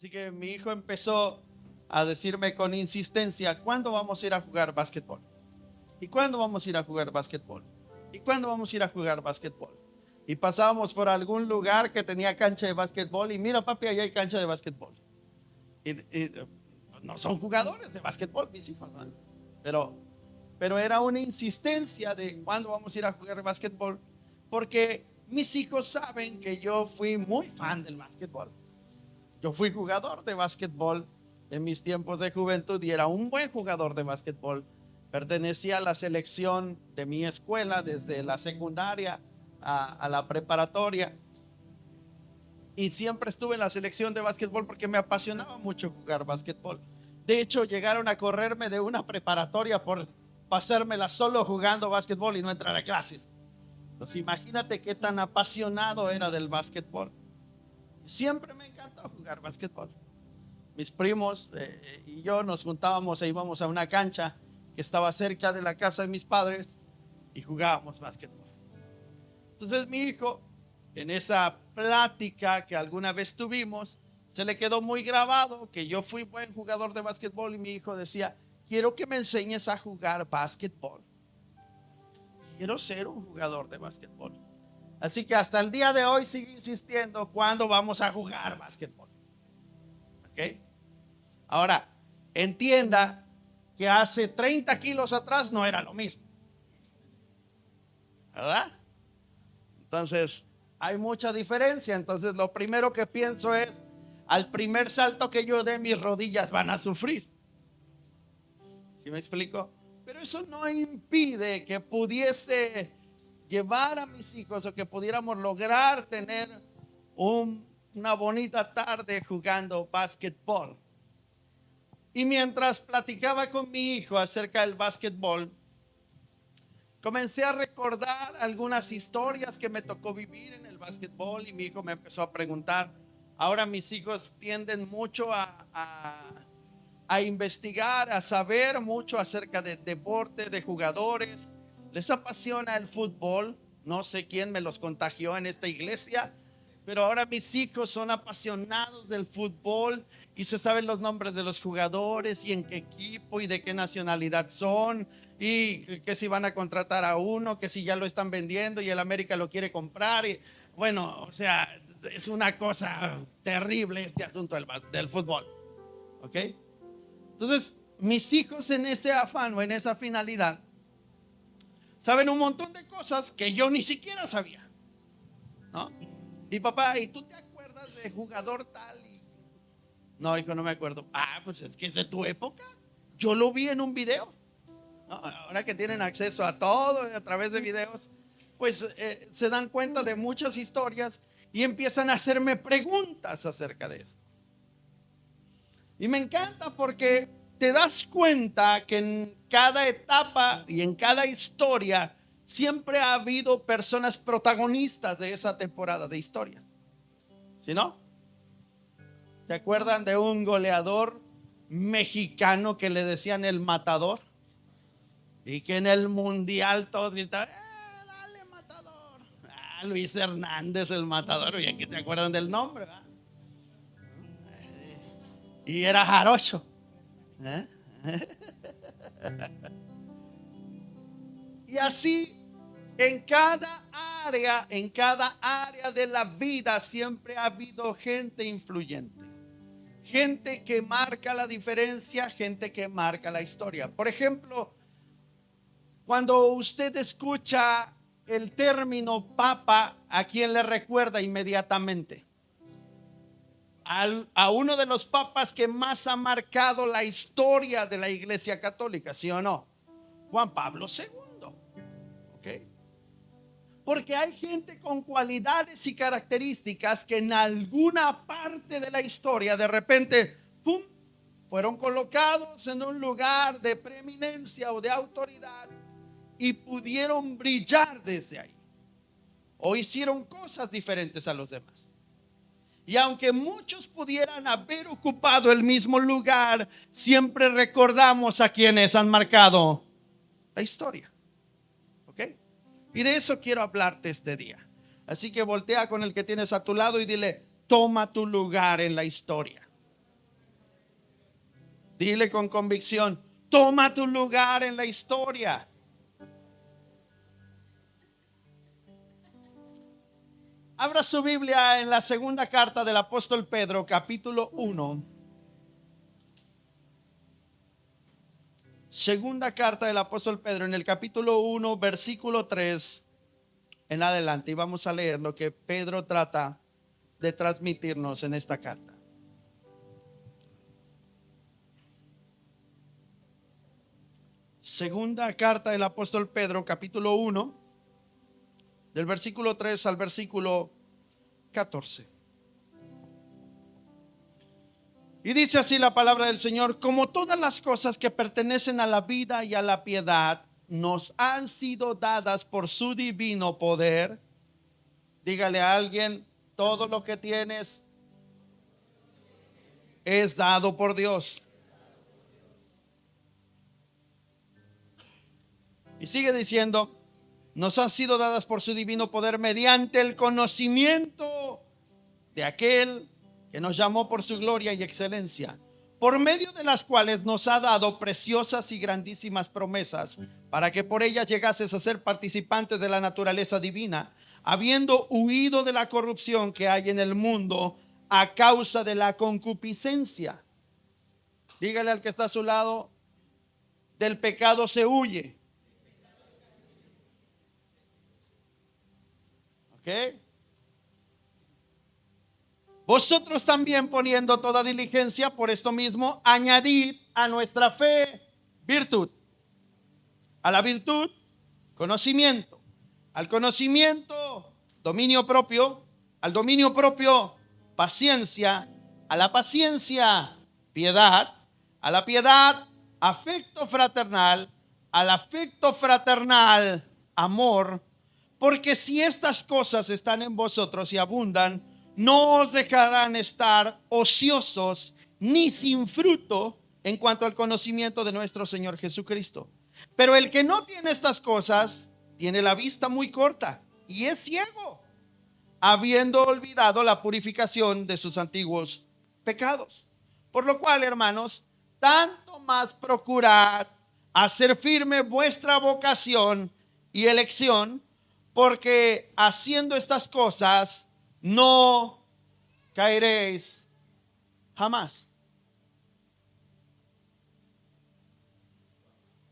Así que mi hijo empezó a decirme con insistencia: ¿cuándo vamos a ir a jugar básquetbol? ¿Y cuándo vamos a ir a jugar básquetbol? ¿Y cuándo vamos a ir a jugar básquetbol? Y pasábamos por algún lugar que tenía cancha de básquetbol y mira, papi, ahí hay cancha de básquetbol. Y no son jugadores de básquetbol mis hijos, ¿no? pero, pero era una insistencia de cuándo vamos a ir a jugar básquetbol, porque mis hijos saben que yo fui muy fan del básquetbol. Yo fui jugador de básquetbol en mis tiempos de juventud y era un buen jugador de básquetbol. Pertenecía a la selección de mi escuela desde la secundaria a la preparatoria y siempre estuve en la selección de básquetbol porque me apasionaba mucho jugar básquetbol. De hecho, llegaron a correrme de una preparatoria por pasármela solo jugando básquetbol y no entrar a clases. Entonces, imagínate qué tan apasionado era del básquetbol. Siempre me encantó jugar básquetbol. Mis primos y yo nos juntábamos e íbamos a una cancha que estaba cerca de la casa de mis padres y jugábamos básquetbol. Entonces mi hijo, en esa plática que alguna vez tuvimos, se le quedó muy grabado que yo fui buen jugador de básquetbol y mi hijo decía: quiero que me enseñes a jugar básquetbol. Quiero ser un jugador de básquetbol. Así que hasta el día de hoy sigue insistiendo: ¿cuándo vamos a jugar básquetbol? ¿Ok? Ahora, entienda que hace 30 kilos atrás no era lo mismo, ¿verdad? Entonces, hay mucha diferencia. Entonces, lo primero que pienso es: al primer salto que yo dé, mis rodillas van a sufrir. ¿Sí me explico? Pero eso no impide que pudiese llevar a mis hijos o que pudiéramos lograr tener una bonita tarde jugando básquetbol. Y mientras platicaba con mi hijo acerca del básquetbol, comencé a recordar algunas historias que me tocó vivir en el básquetbol y mi hijo me empezó a preguntar. Ahora mis hijos tienden mucho a investigar, a saber mucho acerca de deporte, de jugadores. Les apasiona el fútbol. No sé quién me los contagió en esta iglesia, pero ahora mis hijos son apasionados del fútbol y se saben los nombres de los jugadores y en qué equipo y de qué nacionalidad son, y que si van a contratar a uno, que si ya lo están vendiendo y el América lo quiere comprar. Y bueno, o sea, es una cosa terrible este asunto del fútbol. ¿Ok? Entonces, mis hijos en ese afán o en esa finalidad saben un montón de cosas que yo ni siquiera sabía, ¿no? Y papá, ¿y tú te acuerdas de jugador tal? No, hijo, no me acuerdo. Ah, pues es que es de tu época. Yo lo vi en un video. ¿No? Ahora que tienen acceso a todo a través de videos, pues se dan cuenta de muchas historias y empiezan a hacerme preguntas acerca de esto. Y me encanta porque te das cuenta que en cada etapa y en cada historia siempre ha habido personas protagonistas de esa temporada de historia. ¿Sí, no? ¿Se acuerdan de un goleador mexicano que le decían el matador? Y que en el mundial todos gritaban: dale matador. Luis Hernández, el matador. Bien que se acuerdan del nombre, ¿verdad? Y era jarocho, ¿eh? Y así en cada área de la vida siempre ha habido gente influyente, gente que marca la diferencia, gente que marca la historia. Por ejemplo, cuando usted escucha el término papa, ¿a quién le recuerda inmediatamente? A uno de los papas que más ha marcado la historia de la Iglesia Católica, ¿sí o no? Juan Pablo II. ¿Ok? Porque hay gente con cualidades y características que en alguna parte de la historia de repente, ¡pum!, fueron colocados en un lugar de preeminencia o de autoridad y pudieron brillar desde ahí, o hicieron cosas diferentes a los demás. Y aunque muchos pudieran haber ocupado el mismo lugar, siempre recordamos a quienes han marcado la historia. ¿Ok? Y de eso quiero hablarte este día. Así que voltea con el que tienes a tu lado y dile: toma tu lugar en la historia. Dile con convicción, toma tu lugar en la historia. Abra su Biblia en la segunda carta del apóstol Pedro, capítulo 1. Segunda carta del apóstol Pedro, en el capítulo 1, versículo 3 en adelante. Y vamos a leer lo que Pedro trata de transmitirnos en esta carta. Segunda carta del apóstol Pedro, capítulo 1, del versículo 3 al versículo 14. Y dice así la palabra del Señor: como todas las cosas que pertenecen a la vida y a la piedad nos han sido dadas por su divino poder. Dígale a alguien, todo lo que tienes es dado por Dios. Y sigue diciendo, nos han sido dadas por su divino poder mediante el conocimiento de aquel que nos llamó por su gloria y excelencia, por medio de las cuales nos ha dado preciosas y grandísimas promesas, para que por ellas llegases a ser participantes de la naturaleza divina, habiendo huido de la corrupción que hay en el mundo a causa de la concupiscencia. Dígale al que está a su lado, del pecado se huye. ¿Ok? Vosotros también, poniendo toda diligencia, por esto mismo, añadid a nuestra fe virtud, a la virtud conocimiento, al conocimiento dominio propio, al dominio propio paciencia, a la paciencia piedad, a la piedad afecto fraternal, al afecto fraternal amor, porque si estas cosas están en vosotros y abundan, no os dejarán estar ociosos ni sin fruto en cuanto al conocimiento de nuestro Señor Jesucristo. Pero el que no tiene estas cosas tiene la vista muy corta y es ciego, habiendo olvidado la purificación de sus antiguos pecados. Por lo cual, hermanos, tanto más procurad hacer firme vuestra vocación y elección, porque haciendo estas cosas no caeréis jamás.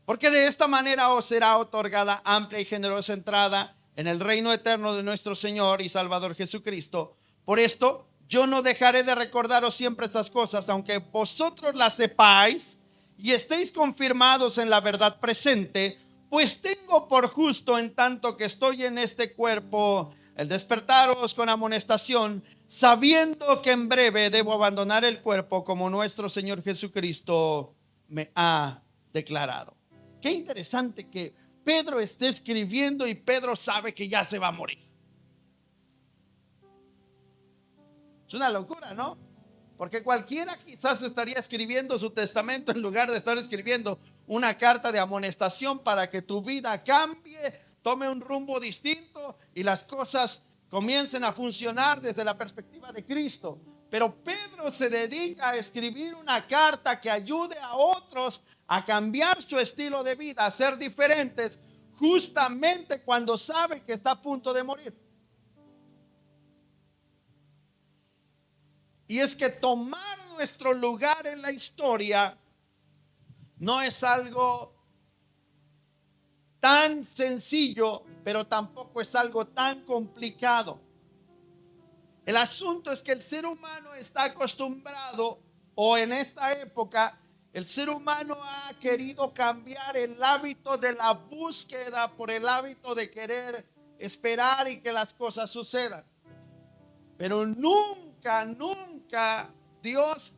Porque de esta manera os será otorgada amplia y generosa entrada en el reino eterno de nuestro Señor y Salvador Jesucristo. Por esto yo no dejaré de recordaros siempre estas cosas, aunque vosotros las sepáis y estéis confirmados en la verdad presente, pues tengo por justo, en tanto que estoy en este cuerpo, el despertaros con amonestación, sabiendo que en breve debo abandonar el cuerpo, como nuestro Señor Jesucristo me ha declarado. Qué interesante que Pedro esté escribiendo y Pedro sabe que ya se va a morir. Es una locura, ¿no? Porque cualquiera quizás estaría escribiendo su testamento en lugar de estar escribiendo una carta de amonestación para que tu vida cambie, tome un rumbo distinto y las cosas comiencen a funcionar desde la perspectiva de Cristo. Pero Pedro se dedica a escribir una carta que ayude a otros a cambiar su estilo de vida, a ser diferentes, justamente cuando sabe que está a punto de morir. Y es que tomar nuestro lugar en la historia no es algo tan sencillo, pero tampoco es algo tan complicado. El asunto es que el ser humano está acostumbrado, o en esta época, el ser humano ha querido cambiar el hábito de la búsqueda por el hábito de querer esperar y que las cosas sucedan. Pero nunca Dios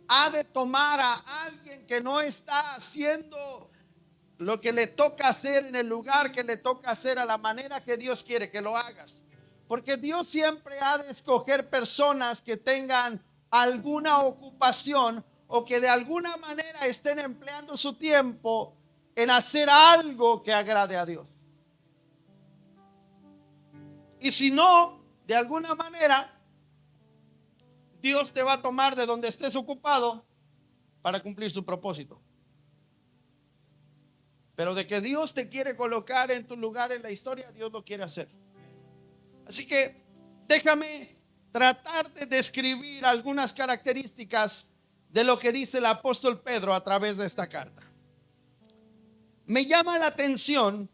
ha de tomar a alguien que no está haciendo lo que le toca hacer en el lugar que le toca hacer, a la manera que Dios quiere que lo hagas. Porque Dios siempre ha de escoger personas que tengan alguna ocupación o que de alguna manera estén empleando su tiempo en hacer algo que agrade a Dios. Y si no, de alguna manera Dios te va a tomar de donde estés ocupado para cumplir su propósito. Pero de que Dios te quiere colocar en tu lugar en la historia, Dios lo quiere hacer. Así que déjame tratar de describir algunas características de lo que dice el apóstol Pedro a través de esta carta. Me llama la atención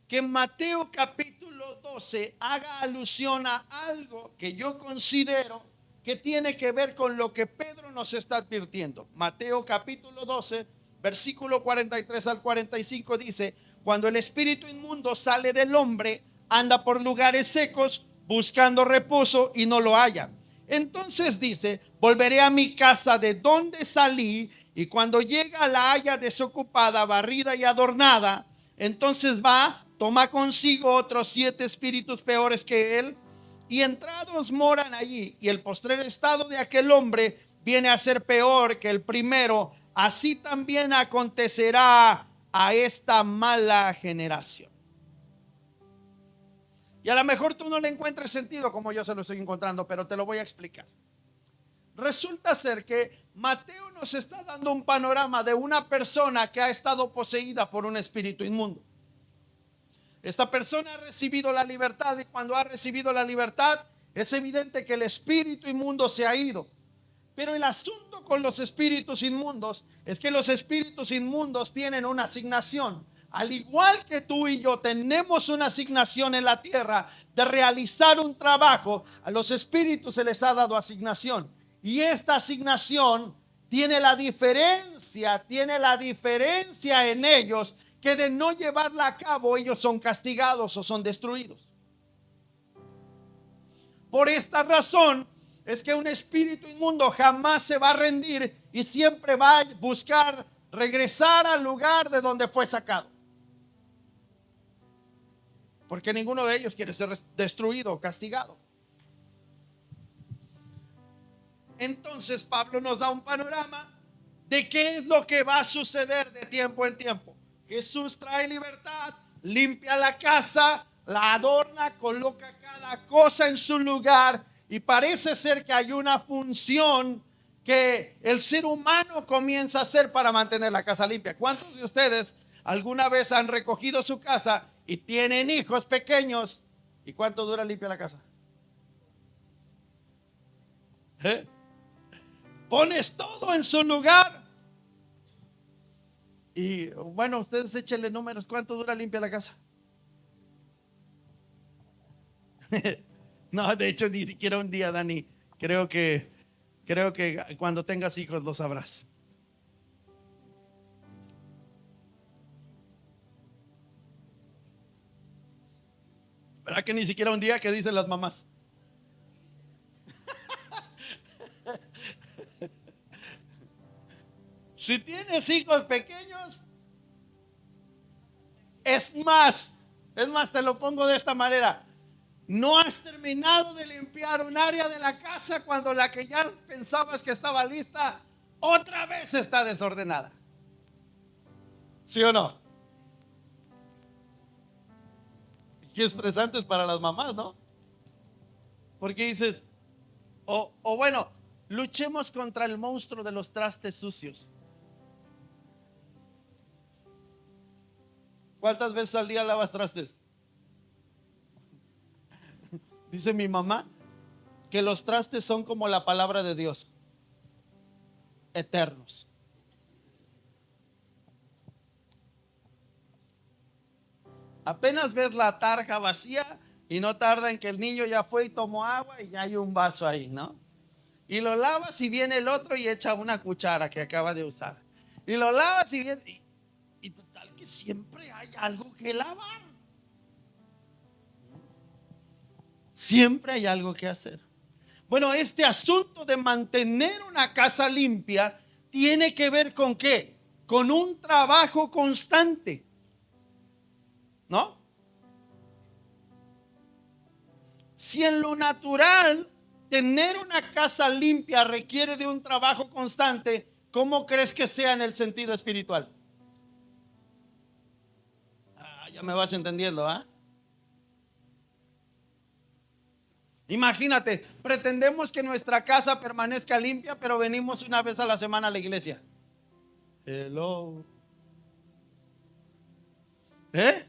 que en Mateo capítulo 12 haga alusión a algo que yo considero que tiene que ver con lo que Pedro nos está advirtiendo. Mateo capítulo 12, versículo 43 al 45 dice: cuando el espíritu inmundo sale del hombre, anda por lugares secos buscando reposo y no lo halla. Entonces dice: volveré a mi casa de donde salí, y cuando llega la haya desocupada, barrida y adornada, entonces va, toma consigo otros 7 espíritus peores que él, y entrados moran allí, y el postrer estado de aquel hombre viene a ser peor que el primero. Así también acontecerá a esta mala generación. Y a lo mejor tú no le encuentres sentido como yo se lo estoy encontrando, pero te lo voy a explicar. Resulta ser que Mateo nos está dando un panorama de una persona que ha estado poseída por un espíritu inmundo. Esta persona ha recibido la libertad, y cuando ha recibido la libertad es evidente que el espíritu inmundo se ha ido. Pero el asunto con los espíritus inmundos es que los espíritus inmundos tienen una asignación. Al igual que tú y yo tenemos una asignación en la tierra de realizar un trabajo, a los espíritus se les ha dado asignación. Y esta asignación tiene la diferencia en ellos, que de no llevarla a cabo ellos son castigados o son destruidos. Por esta razón es que un espíritu inmundo jamás se va a rendir y siempre va a buscar regresar al lugar de donde fue sacado. Porque ninguno de ellos quiere ser destruido o castigado. Entonces Pablo nos da un panorama de qué es lo que va a suceder de tiempo en tiempo. Jesús trae libertad, limpia la casa, la adorna, coloca cada cosa en su lugar, y parece ser que hay una función que el ser humano comienza a hacer para mantener la casa limpia. ¿Cuántos de ustedes alguna vez han recogido su casa y tienen hijos pequeños? ¿Y cuánto dura limpia la casa? Pones todo en su lugar. Y bueno, ustedes échenle números. ¿Cuánto dura limpia la casa? No, de hecho ni siquiera un día, Dani. Creo que cuando tengas hijos lo sabrás. ¿Verdad que ni siquiera un día? Que dicen las mamás. Si tienes hijos pequeños, es más, te lo pongo de esta manera: no has terminado de limpiar un área de la casa cuando la que ya pensabas que estaba lista otra vez está desordenada. ¿Sí o no? Qué estresantes para las mamás, ¿no? Porque dices, o bueno, luchemos contra el monstruo de los trastes sucios. ¿Cuántas veces al día lavas trastes? Dice mi mamá que los trastes son como la palabra de Dios, eternos. Apenas ves la tarja vacía y no tarda en que el niño ya fue y tomó agua y ya hay un vaso ahí, ¿no? Y lo lavas y viene el otro y echa una cuchara que acaba de usar. Y lo lavas y viene... Y total que siempre hay algo que lavar. Siempre hay algo que hacer. Bueno, este asunto de mantener una casa limpia tiene que ver con ¿qué? Con un trabajo constante, ¿no? Si en lo natural tener una casa limpia requiere de un trabajo constante, ¿cómo crees que sea en el sentido espiritual? Ya me vas entendiendo, ¿ah? Imagínate, pretendemos que nuestra casa permanezca limpia, pero venimos una vez a la semana a la iglesia. Hello. ¿Eh?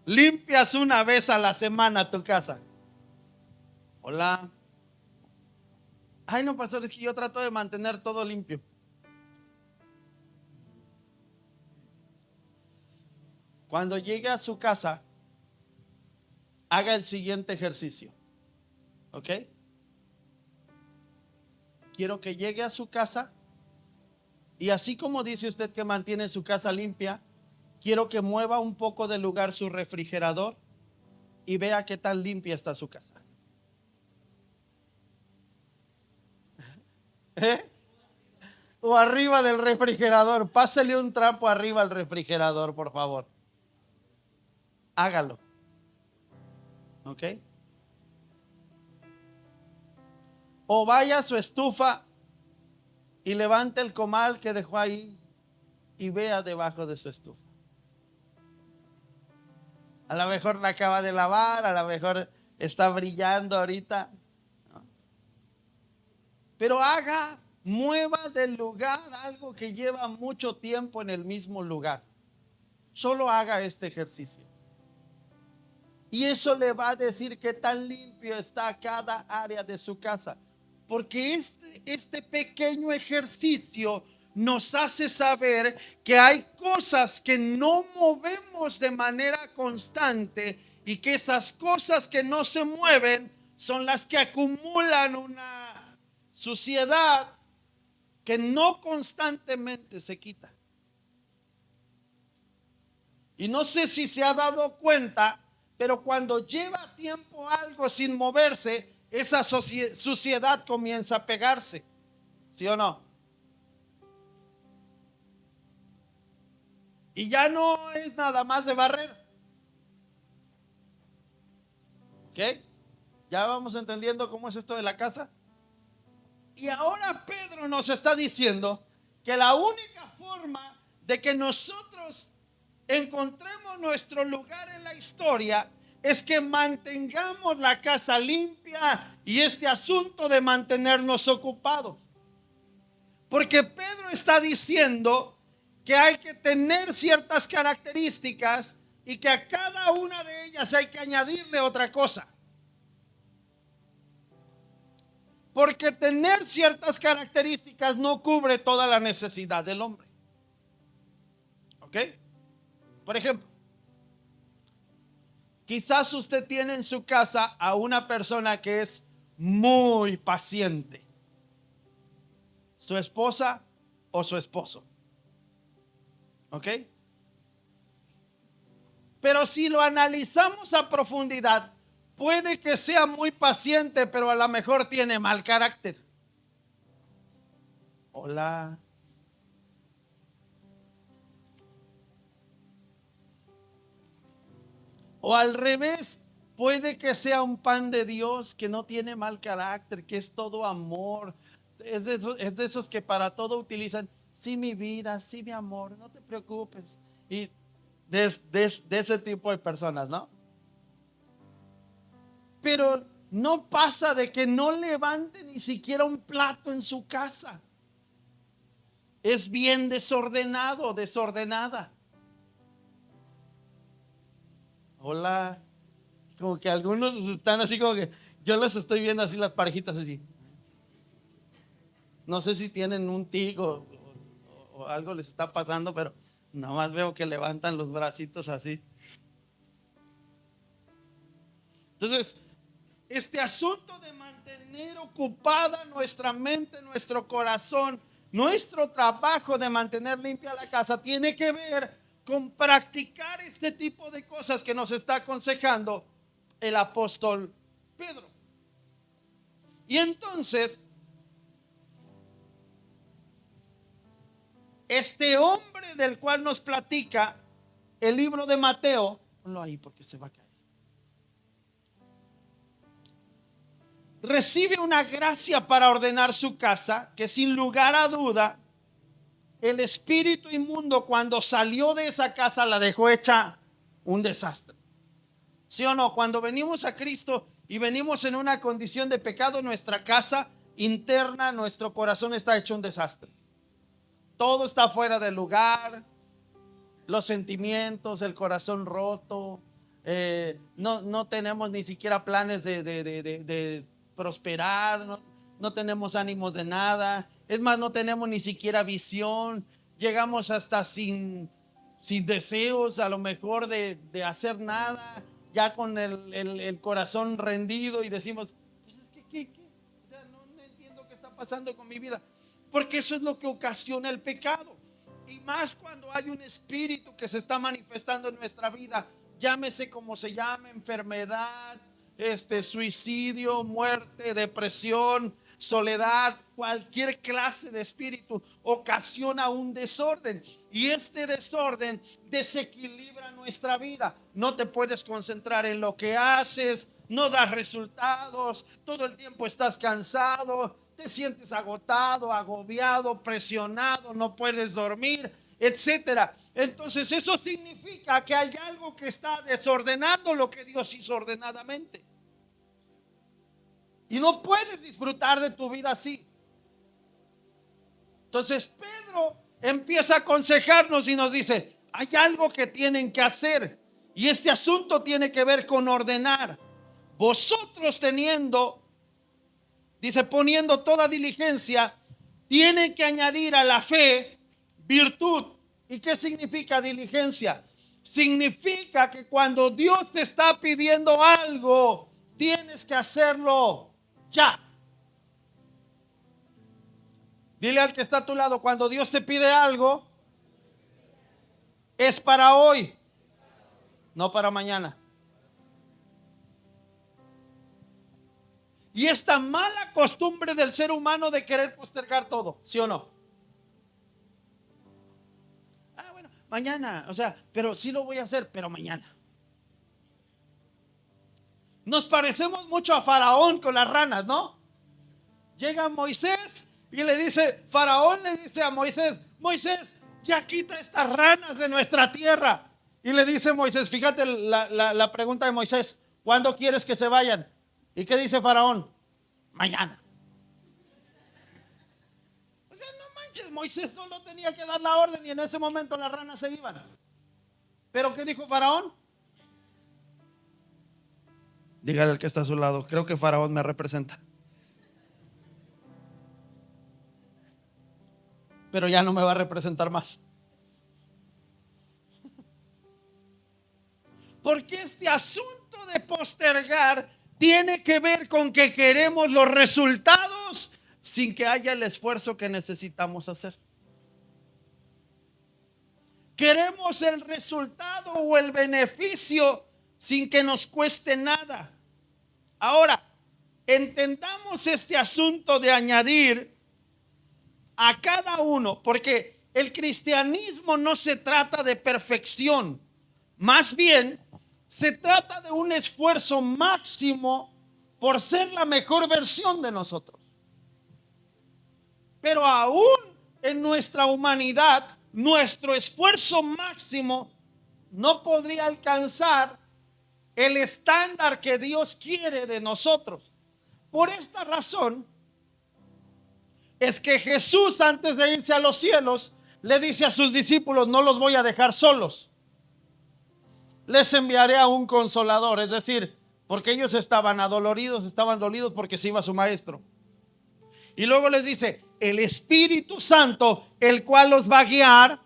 Limpias una vez a la semana tu casa. Hola. Ay, no, pastor, es que yo trato de mantener todo limpio. Cuando llegue a su casa, haga el siguiente ejercicio. ¿Ok? Quiero que llegue a su casa y así como dice usted que mantiene su casa limpia, quiero que mueva un poco de lugar su refrigerador y vea qué tan limpia está su casa. ¿Eh? O arriba del refrigerador, pásele un trapo arriba al refrigerador, por favor. Hágalo. ¿Ok? O vaya a su estufa y levante el comal que dejó ahí y vea debajo de su estufa. A lo mejor la acaba de lavar, a lo mejor está brillando ahorita. ¿No? Pero mueva del lugar algo que lleva mucho tiempo en el mismo lugar. Solo haga este ejercicio. Y eso le va a decir qué tan limpio está cada área de su casa. Porque este pequeño ejercicio nos hace saber que hay cosas que no movemos de manera constante y que esas cosas que no se mueven son las que acumulan una suciedad que no constantemente se quita. Y no sé si se ha dado cuenta, pero cuando lleva tiempo algo sin moverse, esa suciedad comienza a pegarse. ¿Sí o no? Y ya no es nada más de barrer. ¿Ok? Ya vamos entendiendo cómo es esto de la casa. Y ahora Pedro nos está diciendo que la única forma de que nosotros encontremos nuestro lugar en la historia es que mantengamos la casa limpia y este asunto de mantenernos ocupados. Porque Pedro está diciendo que hay que tener ciertas características y que a cada una de ellas hay que añadirle otra cosa. Porque tener ciertas características no cubre toda la necesidad del hombre. ¿Ok? Por ejemplo, quizás usted tiene en su casa a una persona que es muy paciente. Su esposa o su esposo. ¿Ok? Pero si lo analizamos a profundidad, puede que sea muy paciente, pero a lo mejor tiene mal carácter. Hola. O al revés, puede que sea un pan de Dios que no tiene mal carácter, que es todo amor. Es de esos que para todo utilizan, sí mi vida, sí mi amor, no te preocupes. Y de ese tipo de personas, ¿no? Pero no pasa de que no levante ni siquiera un plato en su casa. Es bien desordenado, desordenada. Hola. Como que algunos están así como que yo los estoy viendo así las parejitas así. No sé si tienen un tic o algo les está pasando, pero nada más veo que levantan los bracitos así. Entonces, este asunto de mantener ocupada nuestra mente, nuestro corazón, nuestro trabajo de mantener limpia la casa tiene que ver con practicar este tipo de cosas que nos está aconsejando el apóstol Pedro. Y entonces, este hombre del cual nos platica el libro de Mateo, ponlo ahí porque se va a caer, recibe una gracia para ordenar su casa que sin lugar a duda el espíritu inmundo cuando salió de esa casa la dejó hecha un desastre. ¿Sí o no? Cuando venimos a Cristo y venimos en una condición de pecado, nuestra casa interna, nuestro corazón está hecho un desastre. Todo está fuera de lugar, los sentimientos, el corazón roto. No tenemos ni siquiera planes de prosperar, no tenemos ánimos de nada. Es más, no tenemos ni siquiera visión. Llegamos hasta sin deseos a lo mejor de hacer nada, ya con el corazón rendido, y decimos, pues es que ¿qué? O sea, no entiendo qué está pasando con mi vida, porque eso es lo que ocasiona el pecado. Y más cuando hay un espíritu que se está manifestando en nuestra vida, llámese como se llame, enfermedad, suicidio, muerte, depresión, soledad, cualquier clase de espíritu ocasiona un desorden, y este desorden desequilibra nuestra vida. No te puedes concentrar en lo que haces, no das resultados, todo el tiempo estás cansado, te sientes agotado, agobiado, presionado, no puedes dormir, etcétera. Entonces eso significa que hay algo que está desordenando lo que Dios hizo ordenadamente. Y no puedes disfrutar de tu vida así. Entonces Pedro empieza a aconsejarnos y nos dice, hay algo que tienen que hacer, y este asunto tiene que ver con ordenar. Vosotros poniendo toda diligencia, tienen que añadir a la fe virtud. ¿Y qué significa diligencia? Significa que cuando Dios te está pidiendo algo, tienes que hacerlo ya. Dile al que está a tu lado, cuando Dios te pide algo, es para hoy, no para mañana. Y esta mala costumbre del ser humano de querer postergar todo, ¿sí o no? Bueno, mañana, pero sí lo voy a hacer, pero mañana. Nos parecemos mucho a Faraón con las ranas, ¿no? Llega Moisés y Faraón le dice a Moisés, Moisés, ya quita estas ranas de nuestra tierra. Y le dice Moisés, fíjate la pregunta de Moisés, ¿cuándo quieres que se vayan? ¿Y qué dice Faraón? Mañana. O sea, no manches, Moisés solo tenía que dar la orden y en ese momento las ranas se iban. ¿Pero qué dijo Faraón? Dígale al que está a su lado, creo que Faraón me representa. Pero ya no me va a representar más. Porque este asunto de postergar tiene que ver con que queremos los resultados sin que haya el esfuerzo que necesitamos hacer. Queremos el resultado o el beneficio sin que nos cueste nada. Ahora, entendamos este asunto de añadir a cada uno, porque el cristianismo no se trata de perfección, más bien se trata de un esfuerzo máximo por ser la mejor versión de nosotros. Pero aún en nuestra humanidad, nuestro esfuerzo máximo no podría alcanzar el estándar que Dios quiere de nosotros. Por esta razón es que Jesús, antes de irse a los cielos, le dice a sus discípulos, no los voy a dejar solos, les enviaré a un consolador. Es decir, porque ellos estaban dolidos porque se iba su maestro. Y luego les dice, el Espíritu Santo, el cual los va a guiar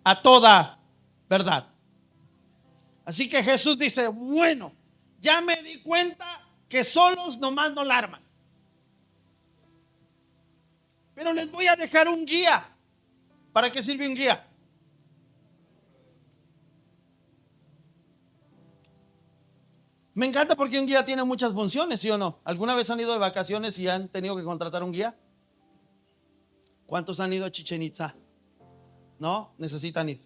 a toda verdad. Así que Jesús dice, bueno, ya me di cuenta que solos nomás no la arman, pero les voy a dejar un guía. ¿Para qué sirve un guía? Me encanta porque un guía tiene muchas funciones, ¿sí o no? ¿Alguna vez han ido de vacaciones y han tenido que contratar un guía? ¿Cuántos han ido a Chichén Itzá? ¿No? Necesitan ir.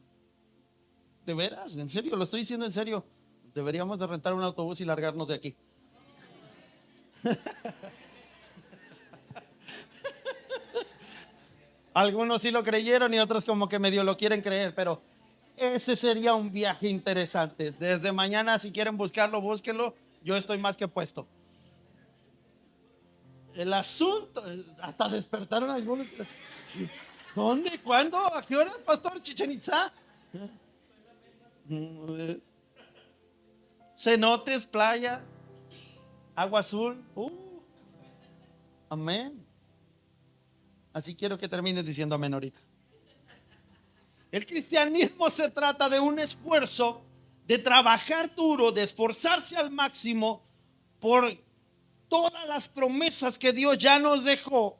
¿De veras? ¿En serio? Lo estoy diciendo en serio. Deberíamos de rentar un autobús y largarnos de aquí. Algunos sí lo creyeron y otros como que medio lo quieren creer, pero ese sería un viaje interesante. Desde mañana, si quieren buscarlo, búsquenlo. Yo estoy más que puesto. El asunto, hasta despertaron algunos. ¿Dónde? ¿Cuándo? ¿A qué horas, pastor? Chichén Itzá. Cenotes, playa, agua azul. Amén. Así quiero que termines diciendo amén ahorita. El cristianismo se trata de un esfuerzo, de trabajar duro, de esforzarse al máximo por todas las promesas que Dios ya nos dejó.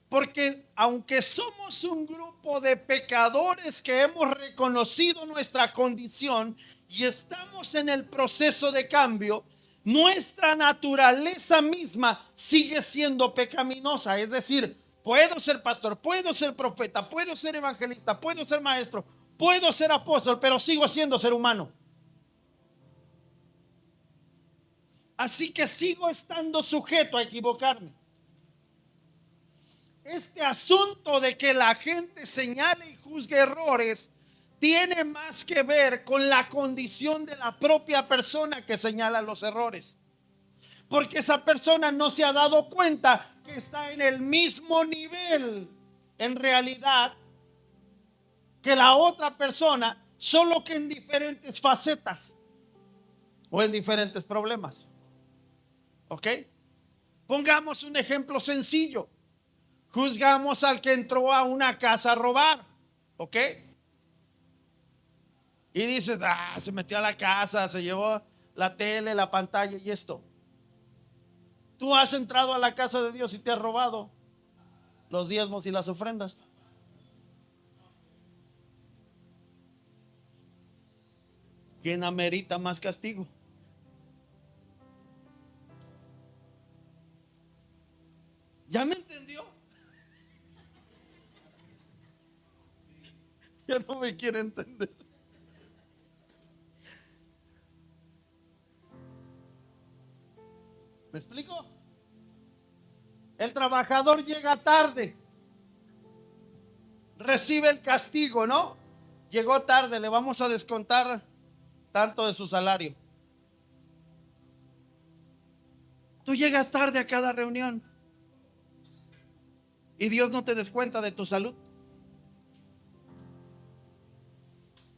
Porque aunque somos un grupo de pecadores que hemos reconocido nuestra condición y estamos en el proceso de cambio, nuestra naturaleza misma sigue siendo pecaminosa. Es decir, puedo ser pastor, puedo ser profeta, puedo ser evangelista, puedo ser maestro, puedo ser apóstol, pero sigo siendo ser humano. Así que sigo estando sujeto a equivocarme. Este asunto de que la gente señale y juzgue errores tiene más que ver con la condición de la propia persona que señala los errores. Porque esa persona no se ha dado cuenta que está en el mismo nivel, en realidad, que la otra persona, solo que en diferentes facetas o en diferentes problemas. ¿Ok? Pongamos un ejemplo sencillo. Juzgamos al que entró a una casa a robar, ¿ok? Y dices, se metió a la casa, se llevó la tele, la pantalla y esto. Tú has entrado a la casa de Dios y te has robado los diezmos y las ofrendas. ¿Quién amerita más castigo? ¿Ya me entendió? Ya no me quiere entender. ¿Me explico? El trabajador llega tarde, recibe el castigo, ¿no? Llegó tarde, le vamos a descontar tanto de su salario. Tú llegas tarde a cada reunión y Dios no te descuenta de tu salud.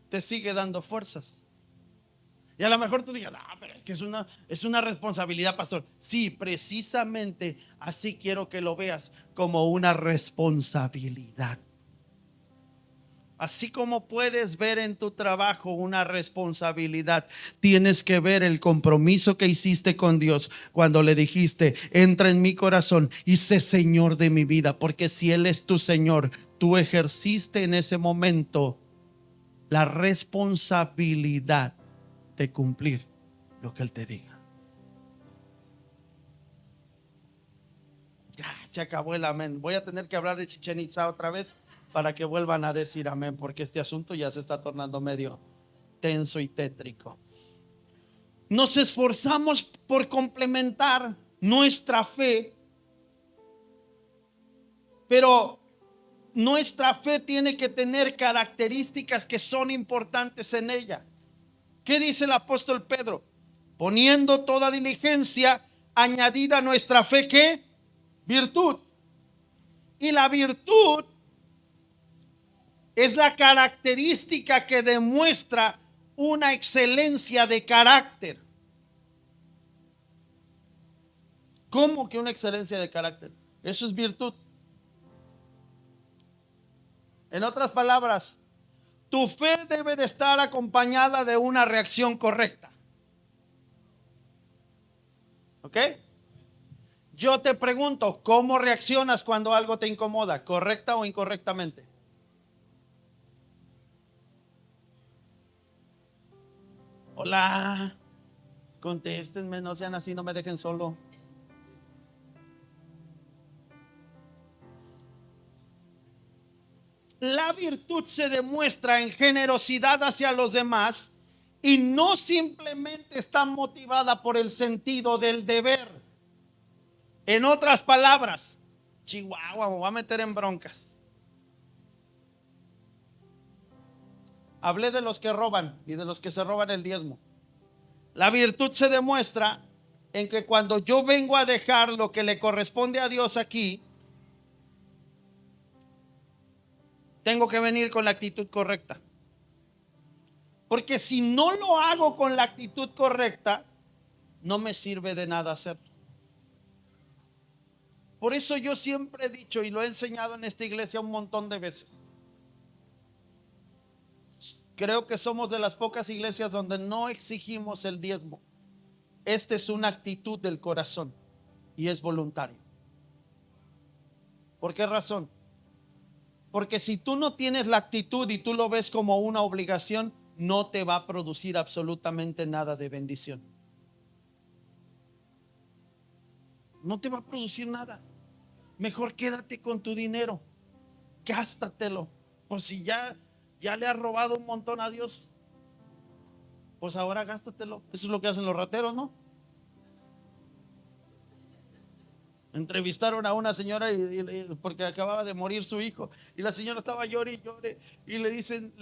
Te sigue dando fuerzas. Y a lo mejor tú digas, no, pero es que es una responsabilidad, pastor. Sí, precisamente así quiero que lo veas, como una responsabilidad. Así como puedes ver en tu trabajo una responsabilidad, tienes que ver el compromiso que hiciste con Dios cuando le dijiste, entra en mi corazón y sé Señor de mi vida. Porque si Él es tu Señor, tú ejerciste en ese momento la responsabilidad de cumplir lo que Él te diga. Ya, se acabó el amén. Voy a tener que hablar de Chichén Itzá otra vez para que vuelvan a decir amén, porque este asunto ya se está tornando medio tenso y tétrico. Nos esforzamos por complementar nuestra fe, pero nuestra fe tiene que tener características que son importantes en ella. ¿Qué dice el apóstol Pedro? Poniendo toda diligencia, añadida a nuestra fe, ¿qué? Virtud. Y la virtud es la característica que demuestra una excelencia de carácter. ¿Cómo que una excelencia de carácter? Eso es virtud. En otras palabras, tu fe debe de estar acompañada de una reacción correcta. ¿Ok? Yo te pregunto, ¿cómo reaccionas cuando algo te incomoda? ¿Correcta o incorrectamente? Hola, contéstenme, no sean así, no me dejen solo. La virtud se demuestra en generosidad hacia los demás y no simplemente está motivada por el sentido del deber. En otras palabras, Chihuahua, me voy a meter en broncas. Hablé de los que roban y de los que se roban el diezmo. La virtud se demuestra en que cuando yo vengo a dejar lo que le corresponde a Dios aquí, tengo que venir con la actitud correcta. Porque si no lo hago con la actitud correcta, no me sirve de nada hacerlo. Por eso yo siempre he dicho y lo he enseñado en esta iglesia un montón de veces. Creo que somos de las pocas iglesias donde no exigimos el diezmo. Esta es una actitud del corazón y es voluntario. ¿Por qué razón? Porque si tú no tienes la actitud y tú lo ves como una obligación, no te va a producir absolutamente nada de bendición. No te va a producir nada. Mejor quédate con tu dinero, gástatelo. Pues si ya le has robado un montón a Dios, pues ahora gástatelo. Eso es lo que hacen los rateros, ¿no? Entrevistaron a una señora porque acababa de morir su hijo y la señora estaba llore y llore y le dicen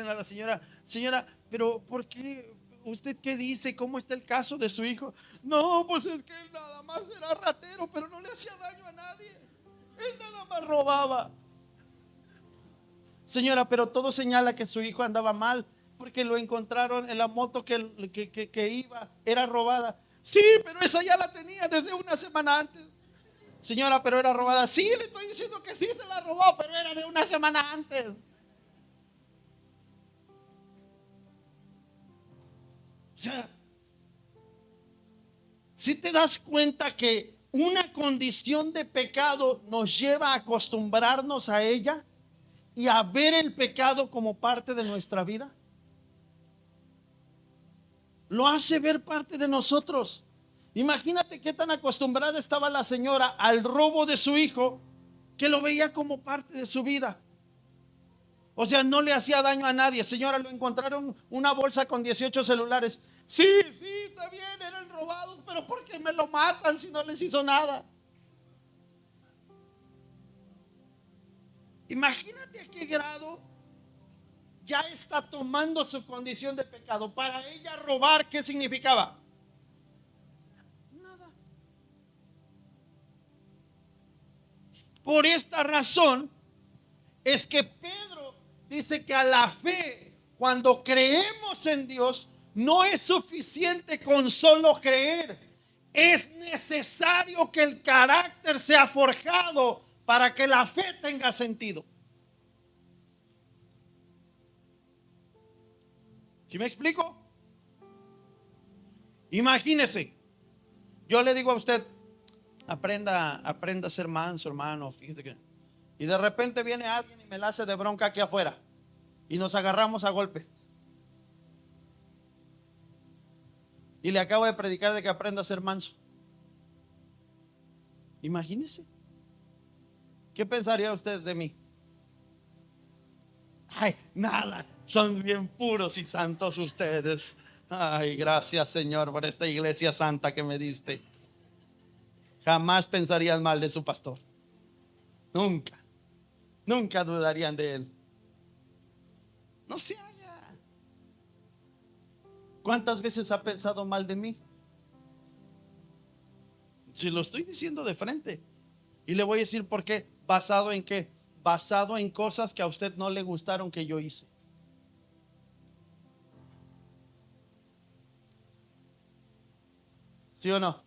a la señora, señora, pero ¿por qué? ¿Usted qué dice? ¿Cómo está el caso de su hijo? No, pues es que él nada más era ratero, pero no le hacía daño a nadie. Él nada más robaba. Señora, pero todo señala que su hijo andaba mal porque lo encontraron en la moto que iba, era robada. Sí, pero esa ya la tenía desde una semana antes. Señora, pero era robada. Sí, le estoy diciendo que sí se la robó, pero era de una semana antes. O sea, si te das cuenta que una condición de pecado nos lleva a acostumbrarnos a ella y a ver el pecado como parte de nuestra vida, lo hace ver parte de nosotros. Imagínate qué tan acostumbrada estaba la señora al robo de su hijo que lo veía como parte de su vida. O sea, no le hacía daño a nadie. Señora, lo encontraron una bolsa con 18 celulares. Sí, sí, está bien, eran robados, pero ¿por qué me lo matan si no les hizo nada? Imagínate a qué grado ya está tomando su condición de pecado. Para ella robar, ¿qué significaba? Nada. Por esta razón es que Pedro dice que a la fe, cuando creemos en Dios, no es suficiente con solo creer. Es necesario que el carácter sea forjado para que la fe tenga sentido. ¿Sí me explico? Imagínese, yo le digo a usted, aprenda a ser manso, hermano, fíjese que... Y de repente viene alguien y me la hace de bronca aquí afuera y nos agarramos a golpe. Y le acabo de predicar de que aprenda a ser manso. Imagínese. ¿Qué pensaría usted de mí? Ay, nada, son bien puros y santos ustedes. Ay, gracias, Señor, por esta iglesia santa que me diste. Jamás pensarían mal de su pastor. Nunca, nunca dudarían de él. No se haga. ¿Cuántas veces ha pensado mal de mí? Si lo estoy diciendo de frente. Y le voy a decir por qué. ¿Basado en qué? Basado en cosas que a usted no le gustaron que yo hice. ¿Sí o no?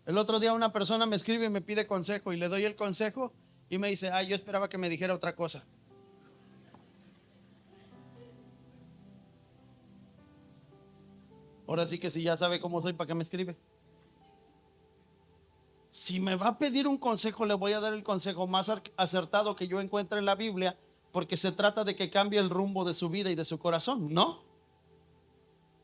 El otro día una persona me escribe y me pide consejo y le doy el consejo y me dice, yo esperaba que me dijera otra cosa. Ahora sí que si ya sabe cómo soy, ¿para qué me escribe? Si me va a pedir un consejo, le voy a dar el consejo más acertado que yo encuentre en la Biblia, porque se trata de que cambie el rumbo de su vida y de su corazón, ¿no?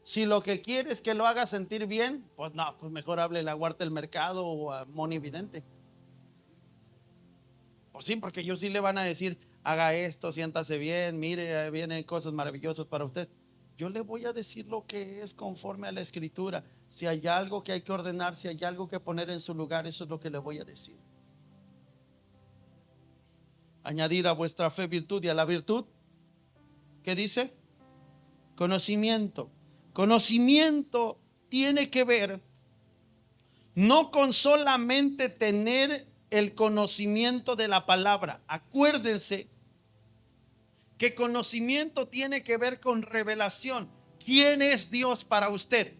Si lo que quiere es que lo haga sentir bien, pues no, pues mejor hable a Huerta del Mercado o a Moni Vidente. Pues sí, porque ellos sí le van a decir, haga esto, siéntase bien, mire, vienen cosas maravillosas para usted. Yo le voy a decir lo que es conforme a la Escritura. Si hay algo que hay que ordenar, si hay algo que poner en su lugar, eso es lo que le voy a decir. Añadir a vuestra fe virtud, y a la virtud, ¿qué dice? Conocimiento. Conocimiento tiene que ver no con solamente tener el conocimiento de la palabra. Acuérdense que conocimiento tiene que ver con revelación. ¿Quién es Dios para usted?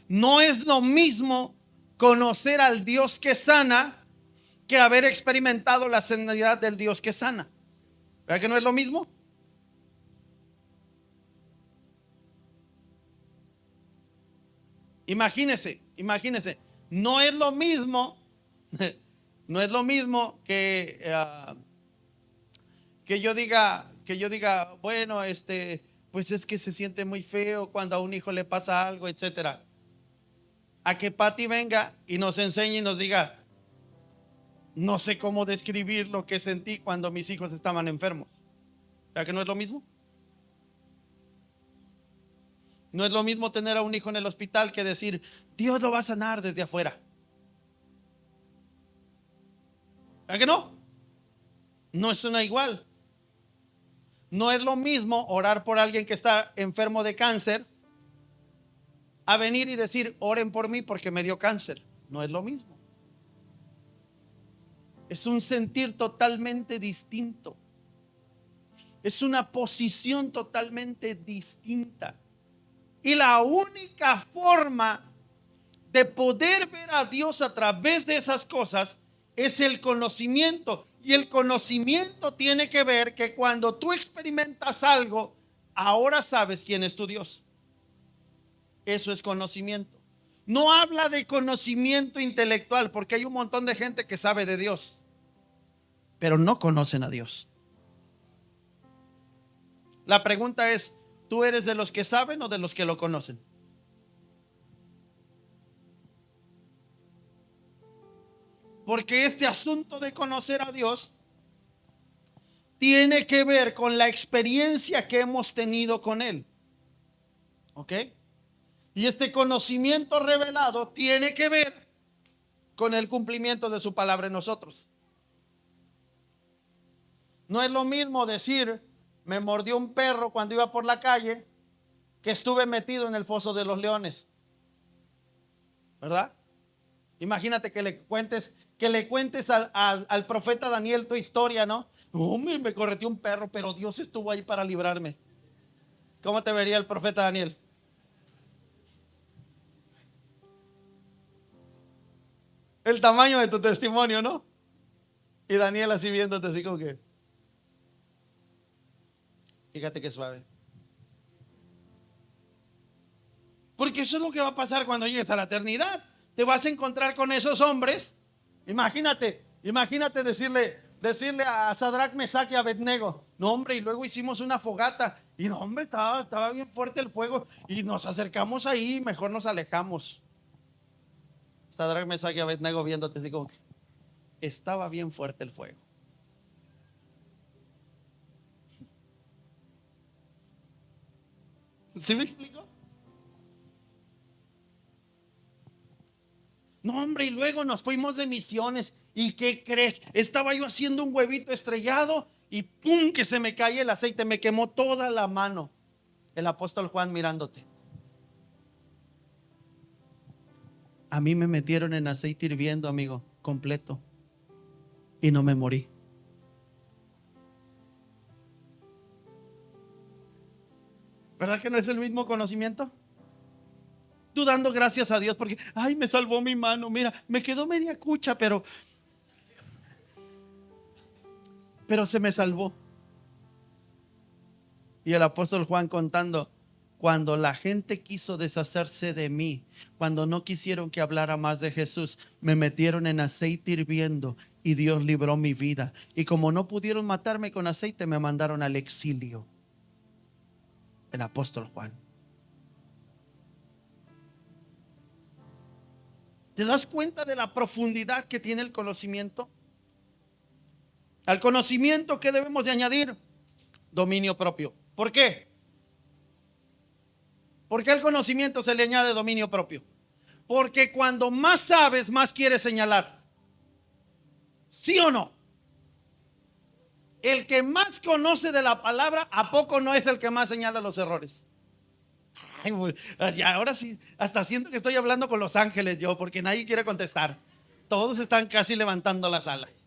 No es lo mismo conocer al Dios que sana que haber experimentado la sanidad del Dios que sana. ¿Verdad que no es lo mismo? Imagínese, no es lo mismo, no es lo mismo que yo diga, bueno, pues es que se siente muy feo cuando a un hijo le pasa algo, etcétera. A que Patty venga y nos enseñe y nos diga, no sé cómo describir lo que sentí cuando mis hijos estaban enfermos. ¿Verdad que no es lo mismo? No es lo mismo tener a un hijo en el hospital que decir, Dios lo va a sanar desde afuera. ¿Verdad que no? No es una igual. No es lo mismo orar por alguien que está enfermo de cáncer a venir y decir, oren por mí porque me dio cáncer. No es lo mismo. Es un sentir totalmente distinto. Es una posición totalmente distinta. Y la única forma de poder ver a Dios a través de esas cosas es el conocimiento. Y el conocimiento tiene que ver que cuando tú experimentas algo, ahora sabes quién es tu Dios. Eso es conocimiento. No habla de conocimiento intelectual, porque hay un montón de gente que sabe de Dios, pero no conocen a Dios. La pregunta es, ¿tú eres de los que saben o de los que lo conocen? Porque este asunto de conocer a Dios tiene que ver con la experiencia que hemos tenido con Él. ¿Ok? Y este conocimiento revelado tiene que ver con el cumplimiento de su palabra en nosotros. No es lo mismo decir, me mordió un perro cuando iba por la calle, que estuve metido en el foso de los leones. ¿Verdad? Imagínate que le cuentes al profeta Daniel tu historia, ¿no? Me correteó un perro, pero Dios estuvo ahí para librarme. ¿Cómo te vería el profeta Daniel? El tamaño de tu testimonio, ¿no? Y Daniel así viéndote así como que, fíjate qué suave. Porque eso es lo que va a pasar cuando llegues a la eternidad. Te vas a encontrar con esos hombres. Imagínate decirle a Sadrach, Mesach y Abednego, no hombre, y luego hicimos una fogata. Y no hombre, estaba bien fuerte el fuego. Y nos acercamos ahí, mejor nos alejamos. Sadrach, Mesach y Abednego viéndote así como que estaba bien fuerte el fuego. ¿Sí me explico? No, hombre, y luego nos fuimos de misiones. ¿Y qué crees? Estaba yo haciendo un huevito estrellado y ¡pum! Que se me cae el aceite, me quemó toda la mano. El apóstol Juan mirándote. A mí me metieron en aceite hirviendo, amigo, completo. Y no me morí. ¿Verdad que no es el mismo conocimiento? Tú dando gracias a Dios porque, ay, me salvó mi mano. Mira, me quedó media cucha, pero se me salvó. Y el apóstol Juan contando, cuando la gente quiso deshacerse de mí, cuando no quisieron que hablara más de Jesús, me metieron en aceite hirviendo y Dios libró mi vida. Y como no pudieron matarme con aceite, me mandaron al exilio. El apóstol Juan. ¿Te das cuenta de la profundidad que tiene el conocimiento? Al conocimiento, ¿qué debemos de añadir? Dominio propio. ¿Por qué? ¿Por qué al conocimiento se le añade dominio propio? Porque cuando más sabes, más quieres señalar. ¿Sí o no? El que más conoce de la palabra, ¿a poco no es el que más señala los errores? Ay, ya, ahora sí, hasta siento que estoy hablando con los ángeles yo, porque nadie quiere contestar. Todos están casi levantando las alas.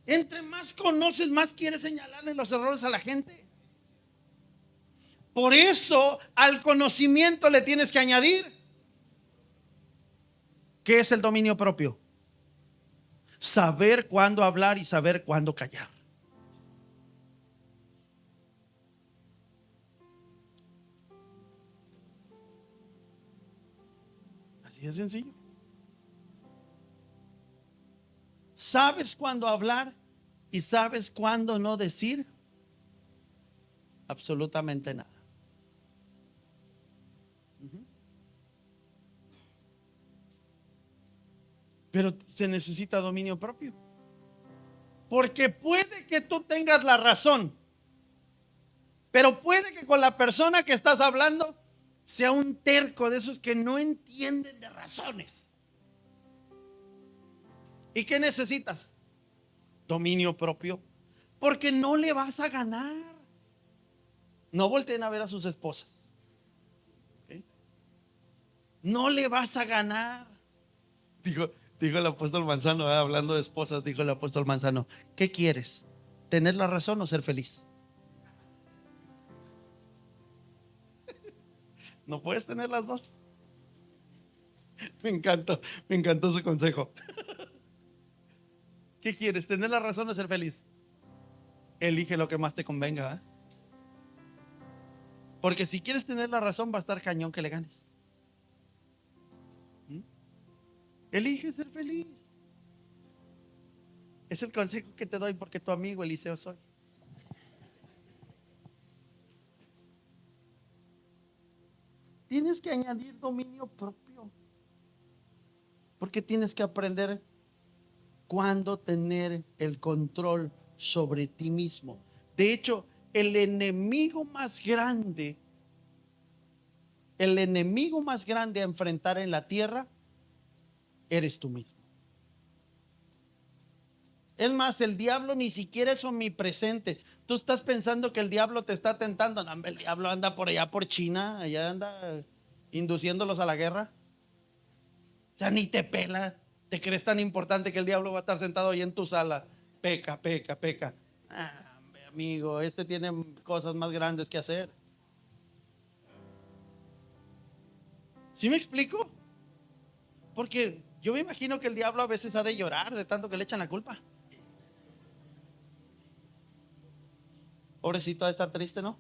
Entre más conoces, más quieres señalarle los errores a la gente. Por eso al conocimiento le tienes que añadir, ¿qué es el dominio propio? Saber cuándo hablar y saber cuándo callar. Así de sencillo. ¿Sabes cuándo hablar y sabes cuándo no decir? Absolutamente nada. Pero se necesita dominio propio. Porque puede que tú tengas la razón, pero puede que con la persona que estás hablando sea un terco de esos que no entienden de razones. ¿Y qué necesitas? Dominio propio. Porque no le vas a ganar. No volteen a ver a sus esposas. ¿Okay? No le vas a ganar. Dijo el apóstol Manzano, hablando de esposas, dijo el apóstol Manzano, ¿qué quieres? ¿Tener la razón o ser feliz? No puedes tener las dos. Me encantó su consejo. ¿Qué quieres? ¿Tener la razón o ser feliz? Elige lo que más te convenga, ¿eh? Porque si quieres tener la razón, va a estar cañón que le ganes. ¿Mm? Elige ser feliz. Es el consejo que te doy porque tu amigo Eliseo soy. Tienes que añadir dominio propio. Porque tienes que aprender cuándo tener el control sobre ti mismo. De hecho, el enemigo más grande a enfrentar en la tierra eres tú mismo. Es más, el diablo ni siquiera es omnipresente. Tú estás pensando que el diablo te está tentando. No, el diablo anda por allá por China, allá anda induciéndolos a la guerra. O sea, ni te pela. ¿Te crees tan importante que el diablo va a estar sentado ahí en tu sala? Peca, peca, peca. Ah, amigo, este tiene cosas más grandes que hacer. ¿Sí me explico? Porque yo me imagino que el diablo a veces ha de llorar de tanto que le echan la culpa. Pobrecito, ha de estar triste, ¿no?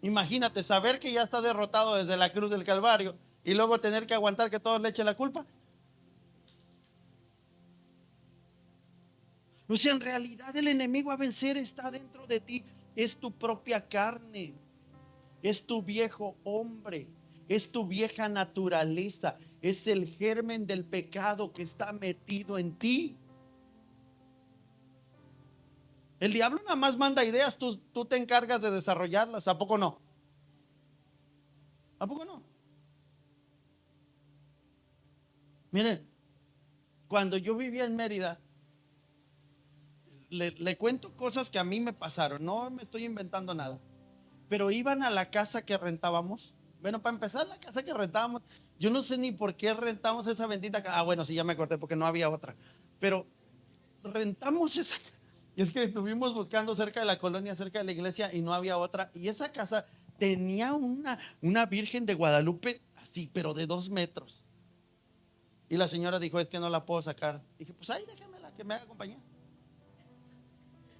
Imagínate saber que ya está derrotado desde la cruz del Calvario y luego tener que aguantar que todos le echen la culpa. O sea, en realidad el enemigo a vencer está dentro de ti. Es tu propia carne, es tu viejo hombre, es tu vieja naturaleza, es el germen del pecado que está metido en ti. El diablo nada más manda ideas, tú te encargas de desarrollarlas. ¿A poco no? ¿A poco no? Miren, cuando yo vivía en Mérida, le cuento cosas que a mí me pasaron. No me estoy inventando nada. Pero iban a la casa que rentábamos. Bueno, para empezar, la casa que rentábamos, yo no sé ni por qué rentamos esa bendita casa. Ah, bueno, sí, ya me acordé, porque no había otra. Pero rentamos esa. Y es que estuvimos buscando cerca de la colonia, cerca de la iglesia, y no había otra. Y esa casa tenía una Virgen de Guadalupe, así, pero de 2 metros. Y la señora dijo, es que no la puedo sacar. Dije, pues ahí déjemela, que me haga compañía.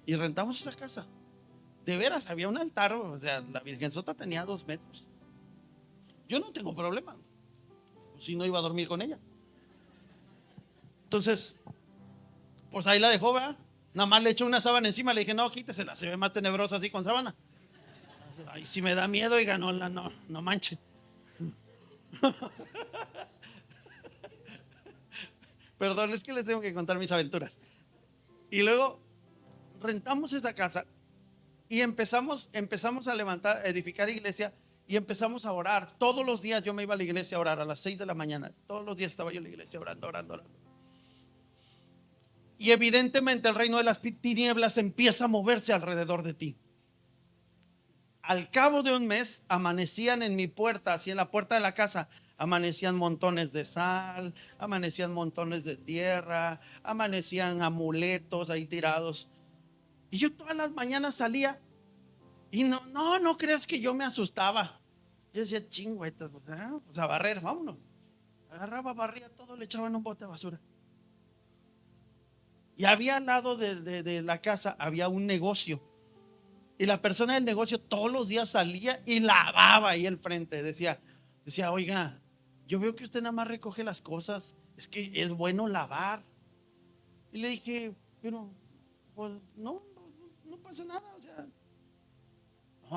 Y rentamos esa casa. De veras, había un altar, o sea, la Virgen Sota tenía 2 metros. Yo no tengo problema, si no iba a dormir con ella. Entonces, pues ahí la dejó, ¿verdad? Nada más le echó una sábana encima, le dije, no, quítesela, se ve más tenebrosa así con sábana. Ay, si me da miedo, y ganó la, no, no manche. Perdón, es que les tengo que contar mis aventuras. Y luego rentamos esa casa y empezamos a levantar, a edificar iglesia y empezamos a orar. Todos los días yo me iba a la iglesia a orar a las 6 de la mañana. Todos los días estaba yo en la iglesia orando, orando, orando. Y evidentemente el reino de las tinieblas empieza a moverse alrededor de ti. al cabo de un mes amanecían en mi puerta, así en la puerta de la casa, amanecían montones de sal, amanecían montones de tierra, amanecían amuletos ahí tirados. Y yo todas las mañanas salía y no creas que yo me asustaba. Yo decía, chingüetas, pues a barrer, vámonos. Agarraba, barría todo, le echaban un bote de basura. Y había al lado de la casa, había un negocio. Y la persona del negocio todos los días salía y lavaba ahí el frente. Decía, oiga, yo veo que usted nada más recoge las cosas. Es que es bueno lavar. Y le dije, pero pues no pasa nada. O sea,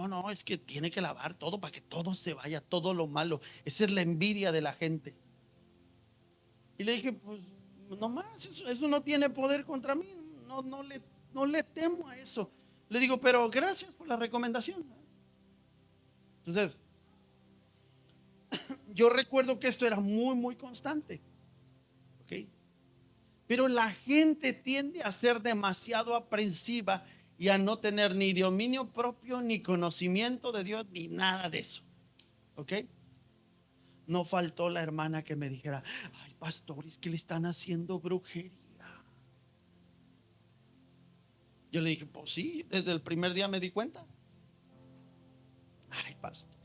no, es que tiene que lavar todo para que todo se vaya, todo lo malo. Esa es la envidia de la gente. Y le dije, pues nomás, eso no tiene poder contra mí. No le temo a eso. Le digo, pero gracias por la recomendación. Entonces, yo recuerdo que esto era muy, muy constante. ¿Ok? Pero la gente tiende a ser demasiado aprensiva y a no tener ni dominio propio, ni conocimiento de Dios, ni nada de eso. ¿Ok? No faltó la hermana que me dijera, ay, pastores, que le están haciendo brujería. Yo le dije, pues sí, desde el primer día me di cuenta. Ay, pastor,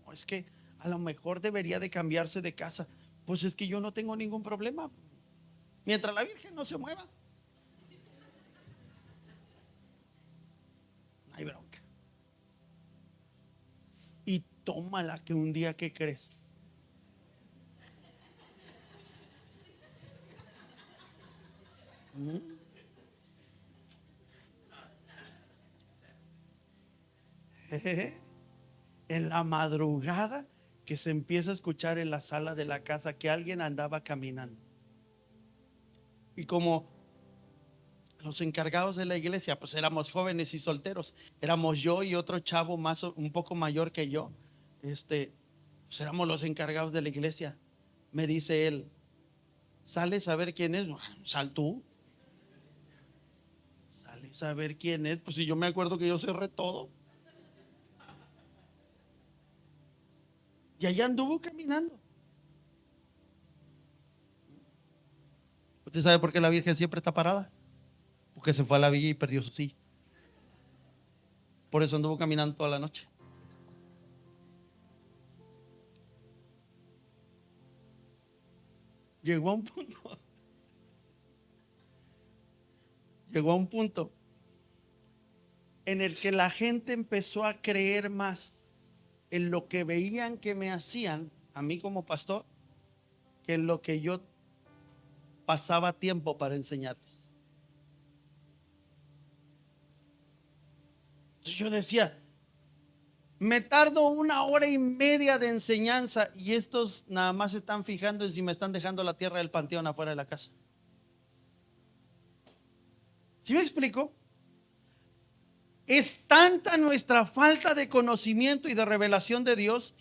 no, es que a lo mejor debería de cambiarse de casa. Pues es que yo no tengo ningún problema. Mientras la Virgen no se mueva, no hay bronca. Y tómala que un día, ¿qué crees? En la madrugada que se empieza a escuchar en la sala de la casa que alguien andaba caminando. Y como los encargados de la iglesia, pues éramos jóvenes y solteros, éramos yo y otro chavo más, un poco mayor que yo, pues éramos los encargados de la iglesia. Me dice él, ¿sales a ver quién es? Bueno, sal tú. ¿Sales a ver quién es? Pues si yo me acuerdo que yo cerré todo. Y allá anduvo caminando. ¿Usted sabe por qué la Virgen siempre está parada? Porque se fue a la villa y perdió su silla. Por eso anduvo caminando toda la noche. Llegó a un punto, llegó a un punto en el que la gente empezó a creer más en lo que veían que me hacían a mí como pastor que en lo que yo pasaba tiempo para enseñarles. Entonces yo decía, me tardo 1 hora y media de enseñanza y estos nada más se están fijando en si me están dejando la tierra del panteón afuera de la casa. ¿Sí me explico? Es tanta nuestra falta de conocimiento y de revelación de Dios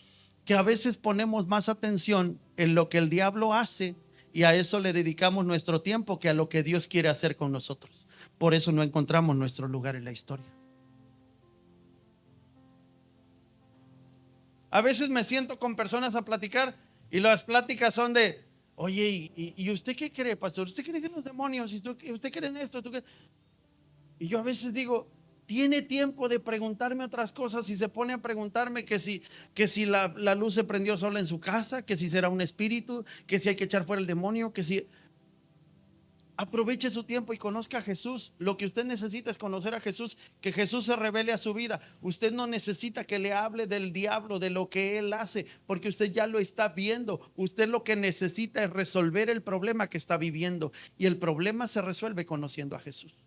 que a veces ponemos más atención en lo que el diablo hace y a eso le dedicamos nuestro tiempo que a lo que Dios quiere hacer con nosotros. Por eso no encontramos nuestro lugar en la historia. A veces me siento con personas a platicar y las pláticas son de, oye, ¿y usted qué cree, pastor? ¿Usted cree en los demonios? ¿Usted cree en esto? Y yo a veces digo, tiene tiempo de preguntarme otras cosas y se pone a preguntarme que si la luz se prendió sola en su casa, que si será un espíritu, que si hay que echar fuera el demonio, que si... Aproveche su tiempo y conozca a Jesús. Lo que usted necesita es conocer a Jesús, que Jesús se revele a su vida. Usted no necesita que le hable del diablo, de lo que él hace, porque usted ya lo está viendo. Usted lo que necesita es resolver el problema que está viviendo, y el problema se resuelve conociendo a Jesús.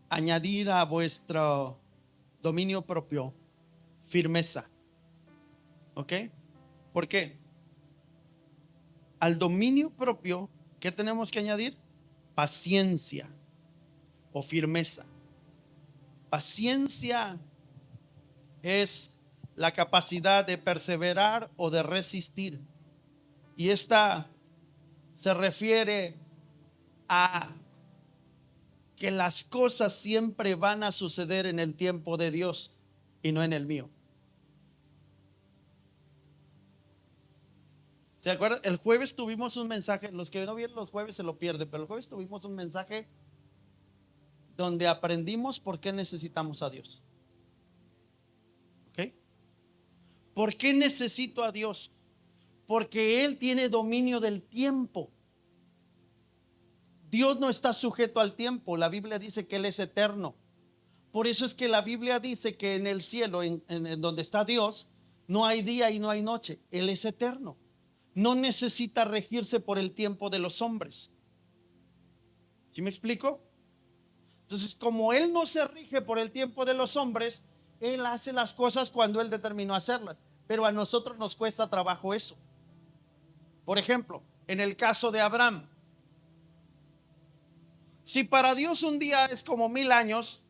Añadir a vuestro dominio propio firmeza. ¿Ok? ¿Por qué? Al dominio propio, ¿qué tenemos que añadir? Paciencia o firmeza. Paciencia es la capacidad de perseverar o de resistir. Y esta se refiere a que las cosas siempre van a suceder en el tiempo de Dios y no en el mío. ¿Se acuerdan? El jueves tuvimos un mensaje, los que no vieron los jueves se lo pierden, pero el jueves tuvimos un mensaje donde aprendimos por qué necesitamos a Dios. ¿Ok? ¿Por qué necesito a Dios? Porque Él tiene dominio del tiempo. Dios no está sujeto al tiempo. La Biblia dice que Él es eterno. Por eso es que la Biblia dice que en el cielo, en donde está Dios, no hay día y no hay noche. Él es eterno. No necesita regirse por el tiempo de los hombres. ¿Sí me explico? Entonces, como Él no se rige por el tiempo de los hombres, Él hace las cosas cuando Él determinó hacerlas. Pero a nosotros nos cuesta trabajo eso. Por ejemplo, en el caso de Abraham, si para Dios un día es como 1000 años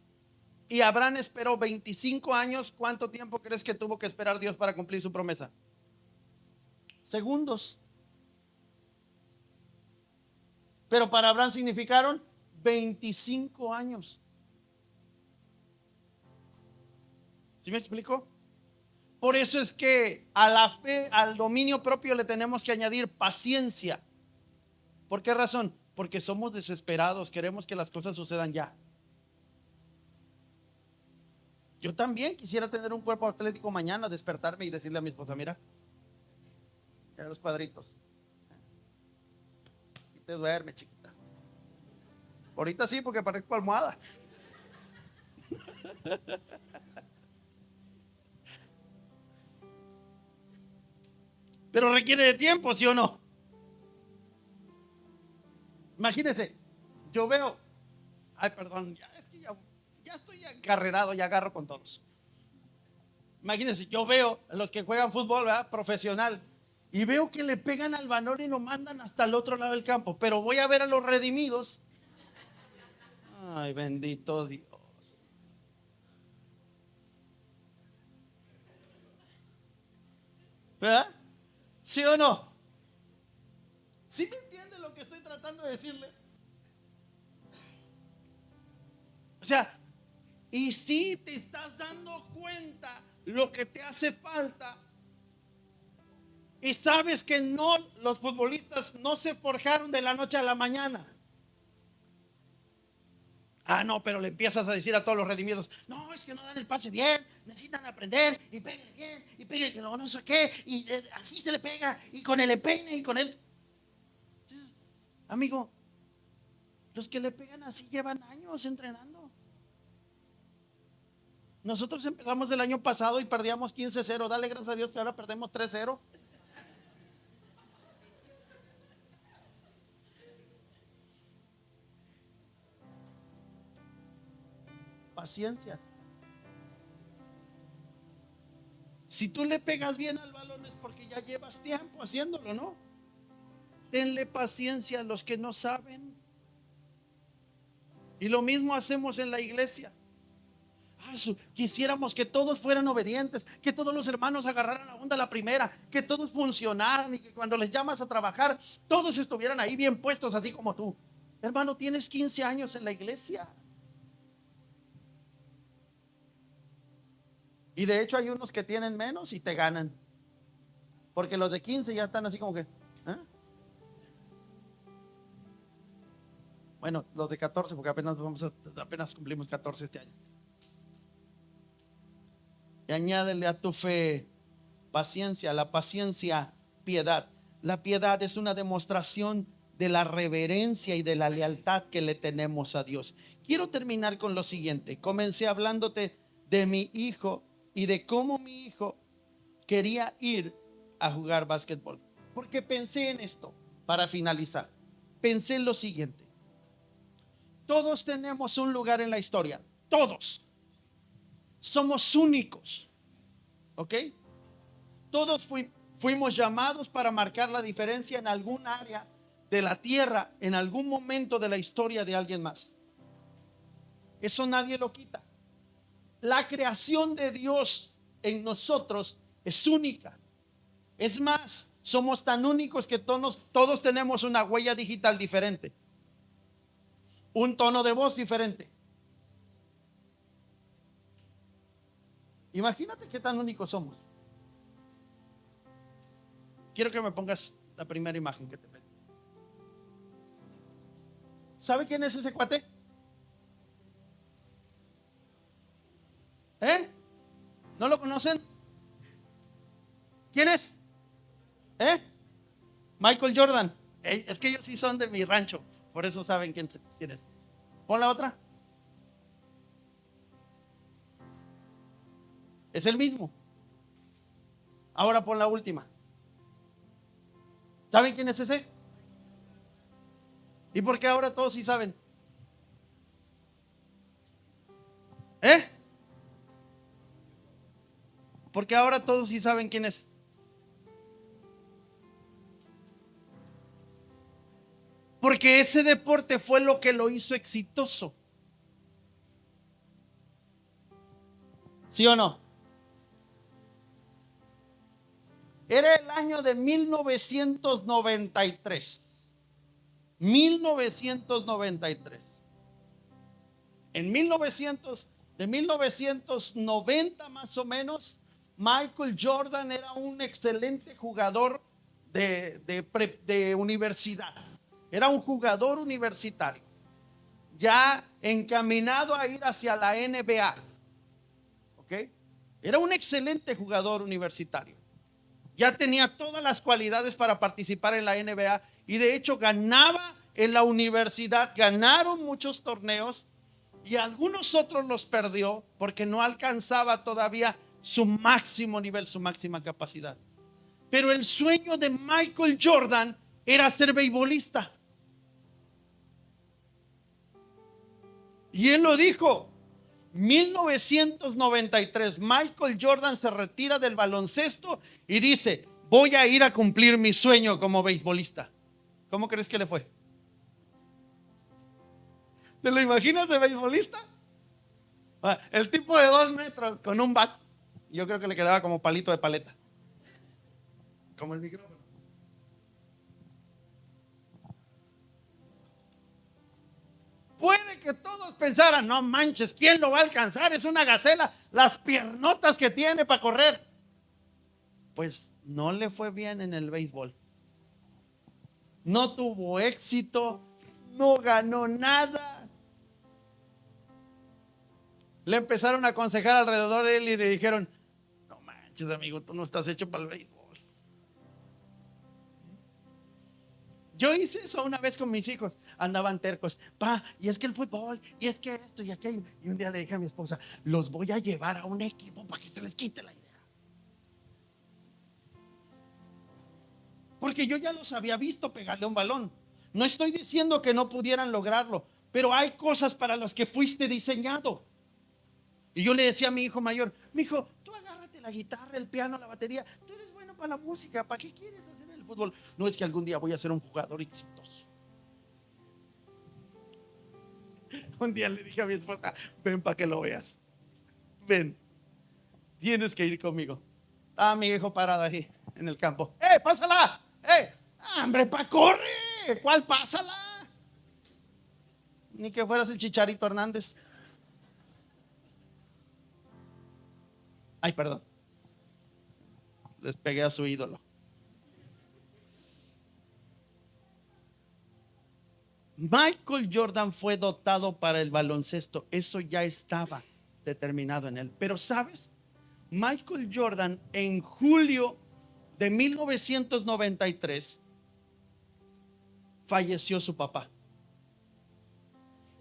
y Abraham esperó 25 años, ¿cuánto tiempo crees que tuvo que esperar Dios para cumplir su promesa? Segundos. Pero para Abraham significaron 25 años. ¿Sí me explico? Por eso es que a la fe, al dominio propio le tenemos que añadir paciencia. ¿Por qué razón? Porque somos desesperados, queremos que las cosas sucedan ya. Yo también quisiera tener un cuerpo atlético mañana, despertarme y decirle a mi esposa, mira, ya los cuadritos. Y te duerme, chiquita. Ahorita sí, porque parezco almohada. Pero requiere de tiempo, ¿sí o no? Imagínense, yo veo, ay, perdón, es que ya estoy encarrerado, ya agarro con todos. Imagínense, yo veo a los que juegan fútbol, ¿verdad? Profesional, y veo que le pegan al balón y lo mandan hasta el otro lado del campo. Pero voy a ver a los redimidos. Ay, bendito Dios. ¿Verdad? ¿Sí o no? ¿Sí me entiende lo que estoy tratando de decirle? O sea, y si te estás dando cuenta lo que te hace falta y sabes que no, los futbolistas no se forjaron de la noche a la mañana. Ah, no, pero le empiezas a decir a todos los redimidos, no, es que no dan el pase bien, necesitan aprender y peguen bien y peguen que no sé qué, y así se le pega y con el empeine y con él. Entonces, amigo, los que le pegan así llevan años entrenando. Nosotros empezamos el año pasado y perdíamos 15-0. Dale gracias a Dios que ahora perdemos 3-0. Paciencia. Si tú le pegas bien al balón es porque ya llevas tiempo haciéndolo, ¿no? Tenle paciencia a los que no saben. Y lo mismo hacemos en la iglesia. Quisiéramos que todos fueran obedientes, que todos los hermanos agarraran la onda a la primera, que todos funcionaran y que cuando les llamas a trabajar, todos estuvieran ahí bien puestos, así como tú. Hermano, tienes 15 años en la iglesia. Y de hecho hay unos que tienen menos y te ganan. Porque los de 15 ya están así como que, ¿eh? Bueno, los de 14, porque apenas cumplimos 14 este año. Y añádele a tu fe paciencia, la paciencia, piedad. La piedad es una demostración de la reverencia y de la lealtad que le tenemos a Dios. Quiero terminar con lo siguiente. Comencé hablándote de mi hijo y de cómo mi hijo quería ir a jugar básquetbol. Porque pensé en esto para finalizar. Pensé en lo siguiente. Todos tenemos un lugar en la historia. Todos. Somos únicos. ¿Ok? Todos fuimos llamados para marcar la diferencia en algún área de la tierra, en algún momento de la historia de alguien más. Eso nadie lo quita. La creación de Dios en nosotros es única. Es más, somos tan únicos que todos tenemos una huella digital diferente. un tono de voz diferente. Imagínate qué tan únicos somos. Quiero que me pongas la primera imagen que te pedí. ¿Sabe quién es ese cuate? ¿No lo conocen? ¿Quién es? Michael Jordan. Es que ellos sí son de mi rancho, por eso saben quién es. Pon la otra. Es el mismo. Ahora pon la última. ¿Saben quién es ese? ¿Y por qué ahora todos sí saben? Porque ahora todos sí saben quién es. Porque ese deporte fue lo que lo hizo exitoso. ¿Sí o no? Era el año de 1993. 1993. En 1990 más o menos, Michael Jordan era un excelente jugador de universidad. Era un jugador universitario, ya encaminado a ir hacia la NBA. ¿Ok? Era un excelente jugador universitario. Ya tenía todas las cualidades para participar en la NBA y de hecho ganaba en la universidad, ganaron muchos torneos y algunos otros los perdió porque no alcanzaba todavía su máximo nivel, su máxima capacidad. Pero el sueño de Michael Jordan era ser beisbolista. Y él lo dijo. 1993, Michael Jordan se retira del baloncesto y dice: voy a ir a cumplir mi sueño como beisbolista. ¿Cómo crees que le fue? ¿Te lo imaginas de beisbolista? El tipo de 2 metros con un bat. Yo creo que le quedaba como palito de paleta, como el micrófono. Puede que todos pensaran: no manches, ¿quién lo va a alcanzar? Es una gacela, las piernotas que tiene para correr. Pues no le fue bien en el béisbol. No tuvo éxito, no ganó nada. Le empezaron a aconsejar alrededor de él y le dijeron: no manches, amigo, tú no estás hecho para el béisbol. Yo hice eso una vez con mis hijos. Andaban tercos: y es que el fútbol, y es que esto y aquello. Y un día le dije a mi esposa: los voy a llevar a un equipo para que se les quite la idea. Porque yo ya los había visto pegarle un balón. No estoy diciendo que no pudieran lograrlo, pero hay cosas para las que fuiste diseñado. Y yo le decía a mi hijo mayor: mi hijo, tú agárrate la guitarra, el piano, la batería. Tú eres bueno para la música. ¿Para qué quieres hacer el fútbol? No, es que algún día voy a ser un jugador exitoso. Un día le dije a mi esposa: ven para que lo veas. Ven, tienes que ir conmigo. Mi hijo parado ahí en el campo. Pásala. Hombre, corre. ¿Cuál pásala? Ni que fueras el Chicharito Hernández. Ay, perdón. Les pegué a su ídolo. Michael Jordan fue dotado para el baloncesto. Eso ya estaba determinado en él. Pero ¿sabes? Michael Jordan, en julio de 1993, falleció su papá.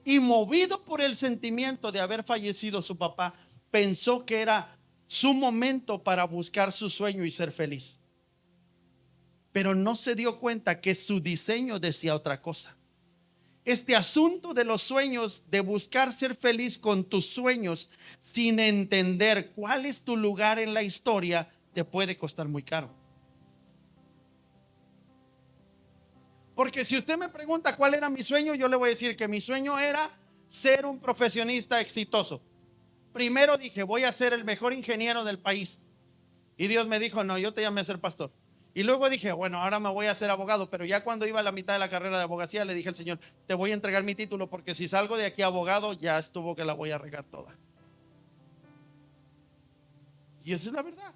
Y movido por el sentimiento de haber fallecido su papá, pensó que era su momento para buscar su sueño y ser feliz. Pero no se dio cuenta que su diseño decía otra cosa. Este asunto de los sueños, de buscar ser feliz con tus sueños sin entender cuál es tu lugar en la historia, te puede costar muy caro. Porque si usted me pregunta cuál era mi sueño, yo le voy a decir que mi sueño era ser un profesionista exitoso. Primero dije: voy a ser el mejor ingeniero del país. Y Dios me dijo: no, yo te llamé a ser pastor. Y luego dije, bueno, ahora me voy a hacer abogado, pero ya cuando iba a la mitad de la carrera de abogacía le dije al Señor, te voy a entregar mi título porque si salgo de aquí abogado ya estuvo que la voy a regar toda. Y esa es la verdad.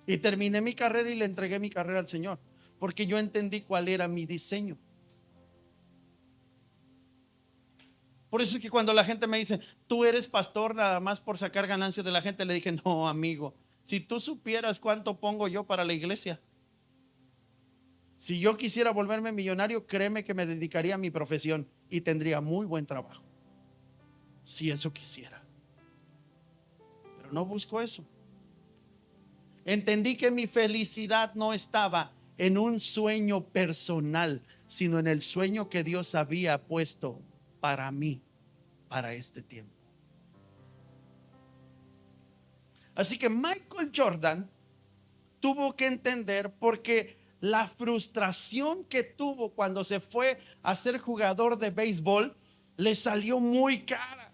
Y terminé mi carrera y le entregué mi carrera al Señor, porque yo entendí cuál era mi diseño. Por eso es que cuando la gente me dice, tú eres pastor nada más por sacar ganancias de la gente, le dije, no, amigo, si tú supieras cuánto pongo yo para la iglesia. Si yo quisiera volverme millonario, créeme que me dedicaría a mi profesión y tendría muy buen trabajo. Si eso quisiera. Pero no busco eso. Entendí que mi felicidad no estaba en un sueño personal, sino en el sueño que Dios había puesto para mí, para este tiempo. Así que Michael Jordan tuvo que entender, porque la frustración que tuvo cuando se fue a ser jugador de béisbol le salió muy cara.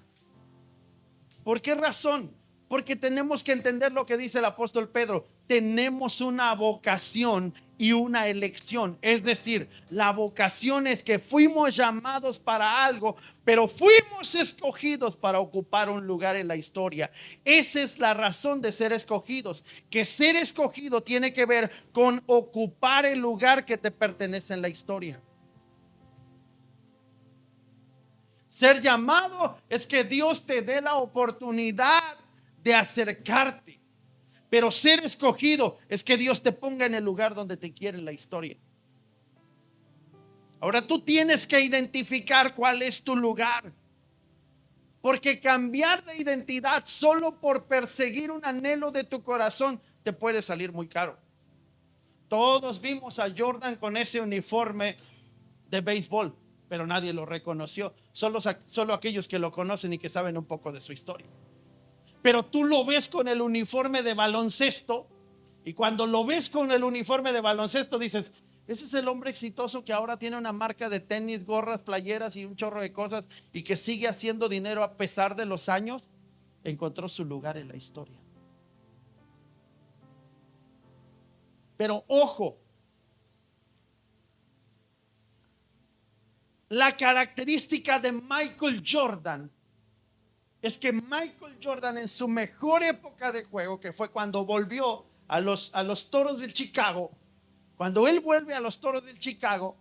¿Por qué razón? Porque tenemos que entender lo que dice el apóstol Pedro. Tenemos una vocación y una elección. Es decir, la vocación es que fuimos llamados para algo, pero fuimos escogidos para ocupar un lugar en la historia. Esa es la razón de ser escogidos. Que ser escogido tiene que ver con ocupar el lugar que te pertenece en la historia. Ser llamado es que Dios te dé la oportunidad de acercarte. Pero ser escogido es que Dios te ponga en el lugar donde te quiere en la historia. Ahora tú tienes que identificar cuál es tu lugar. Porque cambiar de identidad solo por perseguir un anhelo de tu corazón te puede salir muy caro. Todos vimos a Jordan con ese uniforme de béisbol, pero nadie lo reconoció. Solo aquellos que lo conocen y que saben un poco de su historia. Pero tú lo ves con el uniforme de baloncesto, y cuando lo ves con el uniforme de baloncesto dices, ese es el hombre exitoso que ahora tiene una marca de tenis, gorras, playeras y un chorro de cosas, y que sigue haciendo dinero a pesar de los años. Encontró su lugar en la historia. Pero ojo, la característica de Michael Jordan es que Michael Jordan, en su mejor época de juego, que fue cuando volvió a los Toros del Chicago, cuando él vuelve a los Toros del Chicago,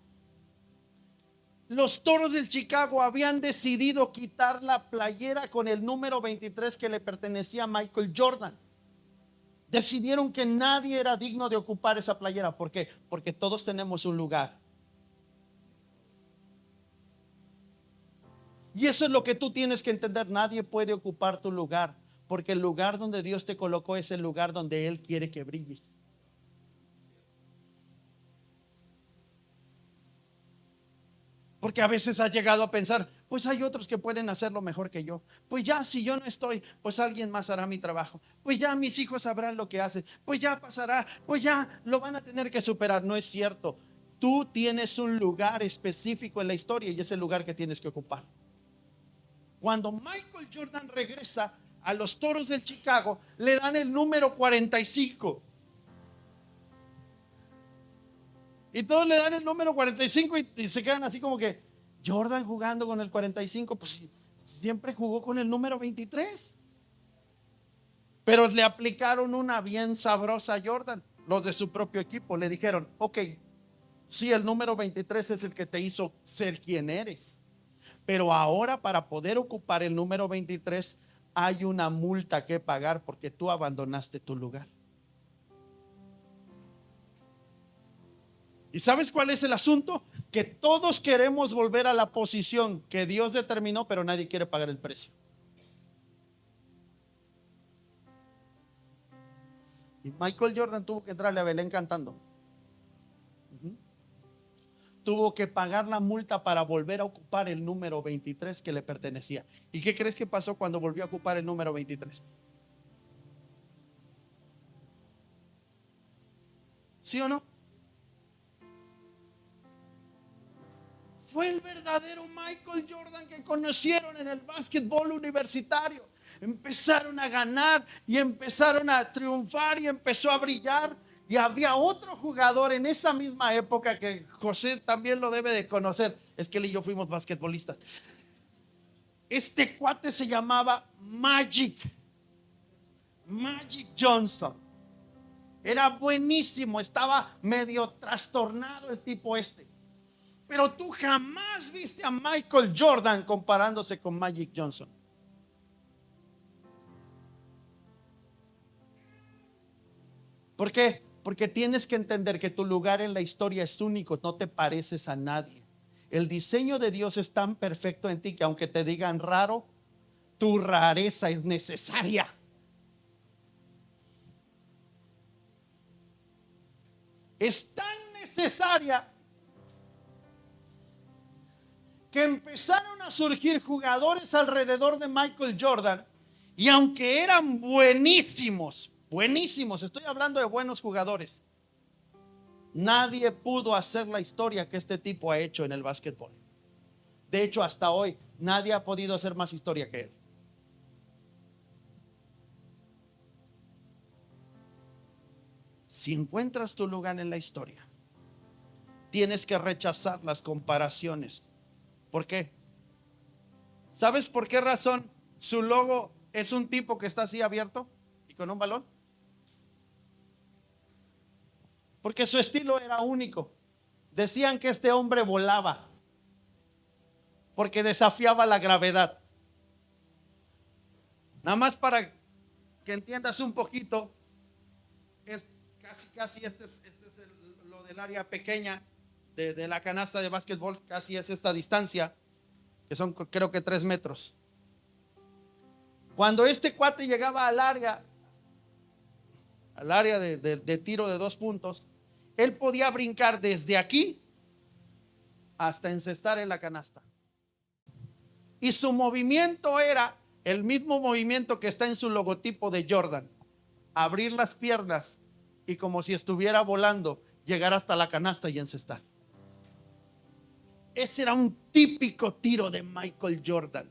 los Toros del Chicago habían decidido quitar la playera con el número 23 que le pertenecía a Michael Jordan. Decidieron que nadie era digno de ocupar esa playera. ¿Por qué? Porque todos tenemos un lugar. Y eso es lo que tú tienes que entender. Nadie puede ocupar tu lugar, porque el lugar donde Dios te colocó es el lugar donde Él quiere que brilles. Porque a veces has llegado a pensar, pues hay otros que pueden hacerlo mejor que yo. Pues ya, si yo no estoy, pues alguien más hará mi trabajo. Pues ya mis hijos sabrán lo que hacen. Pues ya pasará, pues ya lo van a tener que superar. No es cierto. Tú tienes un lugar específico en la historia y es el lugar que tienes que ocupar. Cuando Michael Jordan regresa a los Toros del Chicago, le dan el número 45. Y todos le dan el número 45 y se quedan así como que, Jordan jugando con el 45, pues siempre jugó con el número 23. Pero le aplicaron una bien sabrosa a Jordan. Los de su propio equipo le dijeron, ok, sí, el número 23 es el que te hizo ser quien eres. Pero ahora, para poder ocupar el número 23, hay una multa que pagar porque tú abandonaste tu lugar. ¿Y sabes cuál es el asunto? Que todos queremos volver a la posición que Dios determinó, pero nadie quiere pagar el precio. Y Michael Jordan tuvo que entrarle a Belén cantando. Tuvo que pagar la multa para volver a ocupar el número 23 que le pertenecía. ¿Y qué crees que pasó cuando volvió a ocupar el número 23? ¿Sí o no? Fue el verdadero Michael Jordan que conocieron en el básquetbol universitario. Empezaron a ganar y empezaron a triunfar y empezó a brillar. Y había otro jugador en esa misma época que José también lo debe de conocer. Es que él y yo fuimos basquetbolistas. Este cuate se llamaba Magic Johnson. Era buenísimo, estaba medio trastornado el tipo este. Pero tú jamás viste a Michael Jordan comparándose con Magic Johnson. ¿Por qué? Porque tienes que entender que tu lugar en la historia es único, no te pareces a nadie. El diseño de Dios es tan perfecto en ti que aunque te digan raro, tu rareza es necesaria. Es tan necesaria que empezaron a surgir jugadores alrededor de Michael Jordan y aunque eran buenísimos, estoy hablando de buenos jugadores, nadie pudo hacer la historia que este tipo ha hecho en el básquetbol. De hecho, hasta hoy nadie ha podido hacer más historia que él. Si encuentras tu lugar en la historia, tienes que rechazar las comparaciones. ¿Por qué? ¿Sabes por qué razón su logo es un tipo que está así abierto y con un balón? Porque su estilo era único. Decían que este hombre volaba porque desafiaba la gravedad. Nada más para que entiendas un poquito, es casi este es lo del área pequeña de la canasta de básquetbol, casi es esta distancia, que son creo que 3 metros. Cuando este cuate llegaba al área de tiro de 2 puntos, él podía brincar desde aquí hasta encestar en la canasta. Y su movimiento era el mismo movimiento que está en su logotipo de Jordan: abrir las piernas y como si estuviera volando, llegar hasta la canasta y encestar. Ese era un típico tiro de Michael Jordan.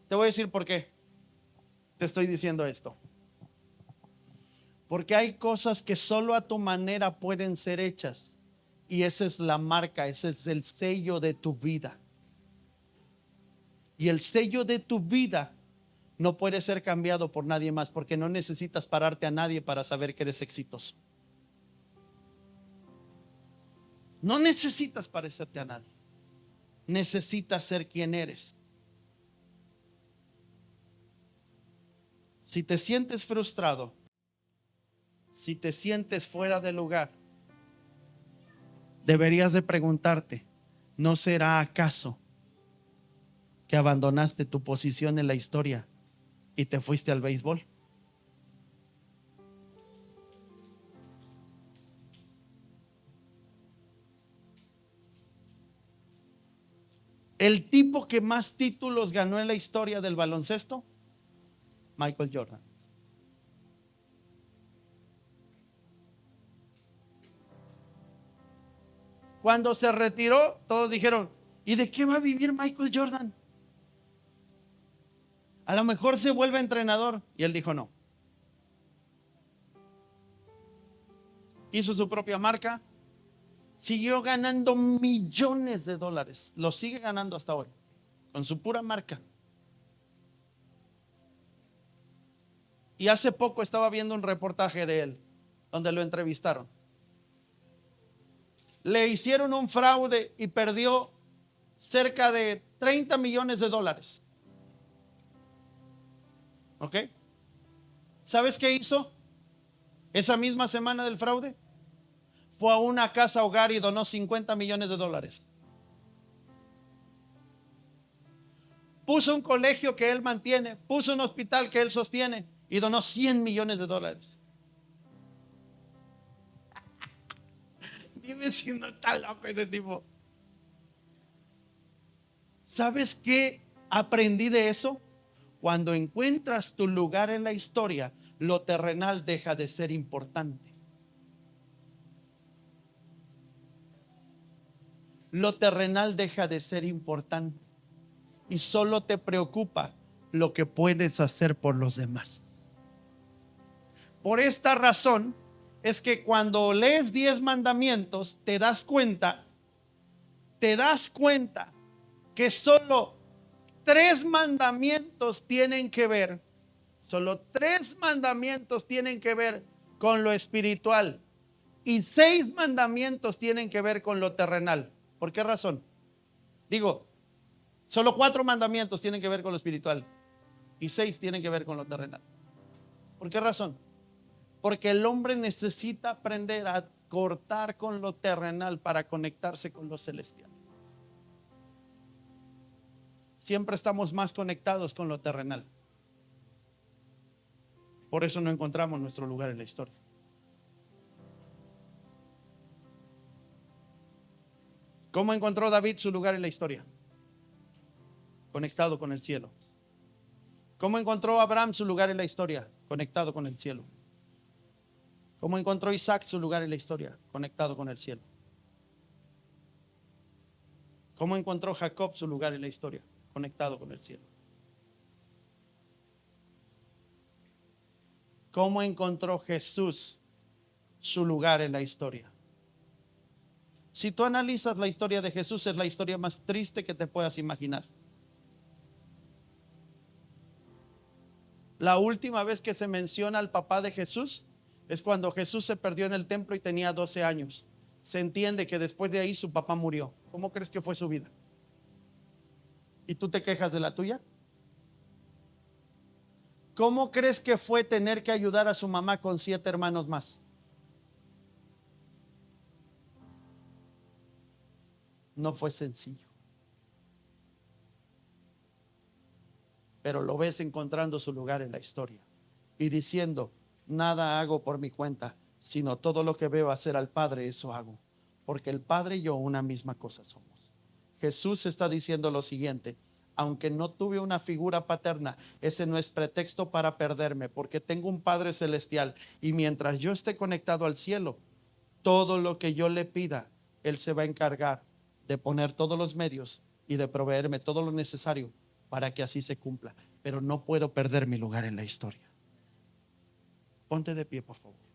Te voy a decir por qué te estoy diciendo esto. Porque hay cosas que solo a tu manera pueden ser hechas. Y esa es la marca, ese es el sello de tu vida. Y el sello de tu vida no puede ser cambiado por nadie más, porque no necesitas pararte a nadie para saber que eres exitoso. No necesitas parecerte a nadie. Necesitas ser quien eres. Si te sientes frustrado, si te sientes fuera de lugar, deberías de preguntarte, ¿no será acaso que abandonaste tu posición en la historia y te fuiste al béisbol? El tipo que más títulos ganó en la historia del baloncesto, Michael Jordan. Cuando se retiró, todos dijeron, ¿y de qué va a vivir Michael Jordan? A lo mejor se vuelve entrenador. Y él dijo no. Hizo su propia marca. Siguió ganando millones de dólares. Lo sigue ganando hasta hoy. Con su pura marca. Y hace poco estaba viendo un reportaje de él, donde lo entrevistaron. Le hicieron un fraude y perdió cerca de 30 millones de dólares. ¿Ok? ¿Sabes qué hizo? Esa misma semana del fraude, fue a una casa hogar y donó 50 millones de dólares. Puso un colegio que él mantiene, puso un hospital que él sostiene y donó 100 millones de dólares. Dime si no está loco ese tipo. ¿Sabes qué aprendí de eso? Cuando encuentras tu lugar en la historia, lo terrenal deja de ser importante. lo terrenal deja de ser importante y solo te preocupa lo que puedes hacer por los demás. Por esta razón es que cuando lees 10 mandamientos te das cuenta que solo 3 mandamientos tienen que ver, solo 3 mandamientos tienen que ver con lo espiritual y 6 mandamientos tienen que ver con lo terrenal. ¿Por qué razón? Digo, solo 4 mandamientos tienen que ver con lo espiritual y 6 tienen que ver con lo terrenal. ¿Por qué razón? Porque el hombre necesita aprender a cortar con lo terrenal para conectarse con lo celestial. Siempre estamos más conectados con lo terrenal. Por eso no encontramos nuestro lugar en la historia. ¿Cómo encontró David su lugar en la historia? Conectado con el cielo. ¿Cómo encontró Abraham su lugar en la historia? Conectado con el cielo. ¿Cómo encontró Isaac su lugar en la historia? Conectado con el cielo. ¿Cómo encontró Jacob su lugar en la historia? Conectado con el cielo. ¿Cómo encontró Jesús su lugar en la historia? Si tú analizas la historia de Jesús, es la historia más triste que te puedas imaginar. La última vez que se menciona al papá de Jesús es cuando Jesús se perdió en el templo y tenía 12 años. Se entiende que después de ahí su papá murió. ¿Cómo crees que fue su vida? ¿Y tú te quejas de la tuya? ¿Cómo crees que fue tener que ayudar a su mamá con 7 hermanos más? No fue sencillo. Pero lo ves encontrando su lugar en la historia y diciendo: nada hago por mi cuenta, sino todo lo que veo hacer al Padre, eso hago, porque el Padre y yo una misma cosa somos. Jesús está diciendo lo siguiente: aunque no tuve una figura paterna, ese no es pretexto para perderme, porque tengo un Padre celestial, y mientras yo esté conectado al cielo, todo lo que yo le pida, Él se va a encargar de poner todos los medios y de proveerme todo lo necesario para que así se cumpla. Pero no puedo perder mi lugar en la historia. Ponte de pie, por favor.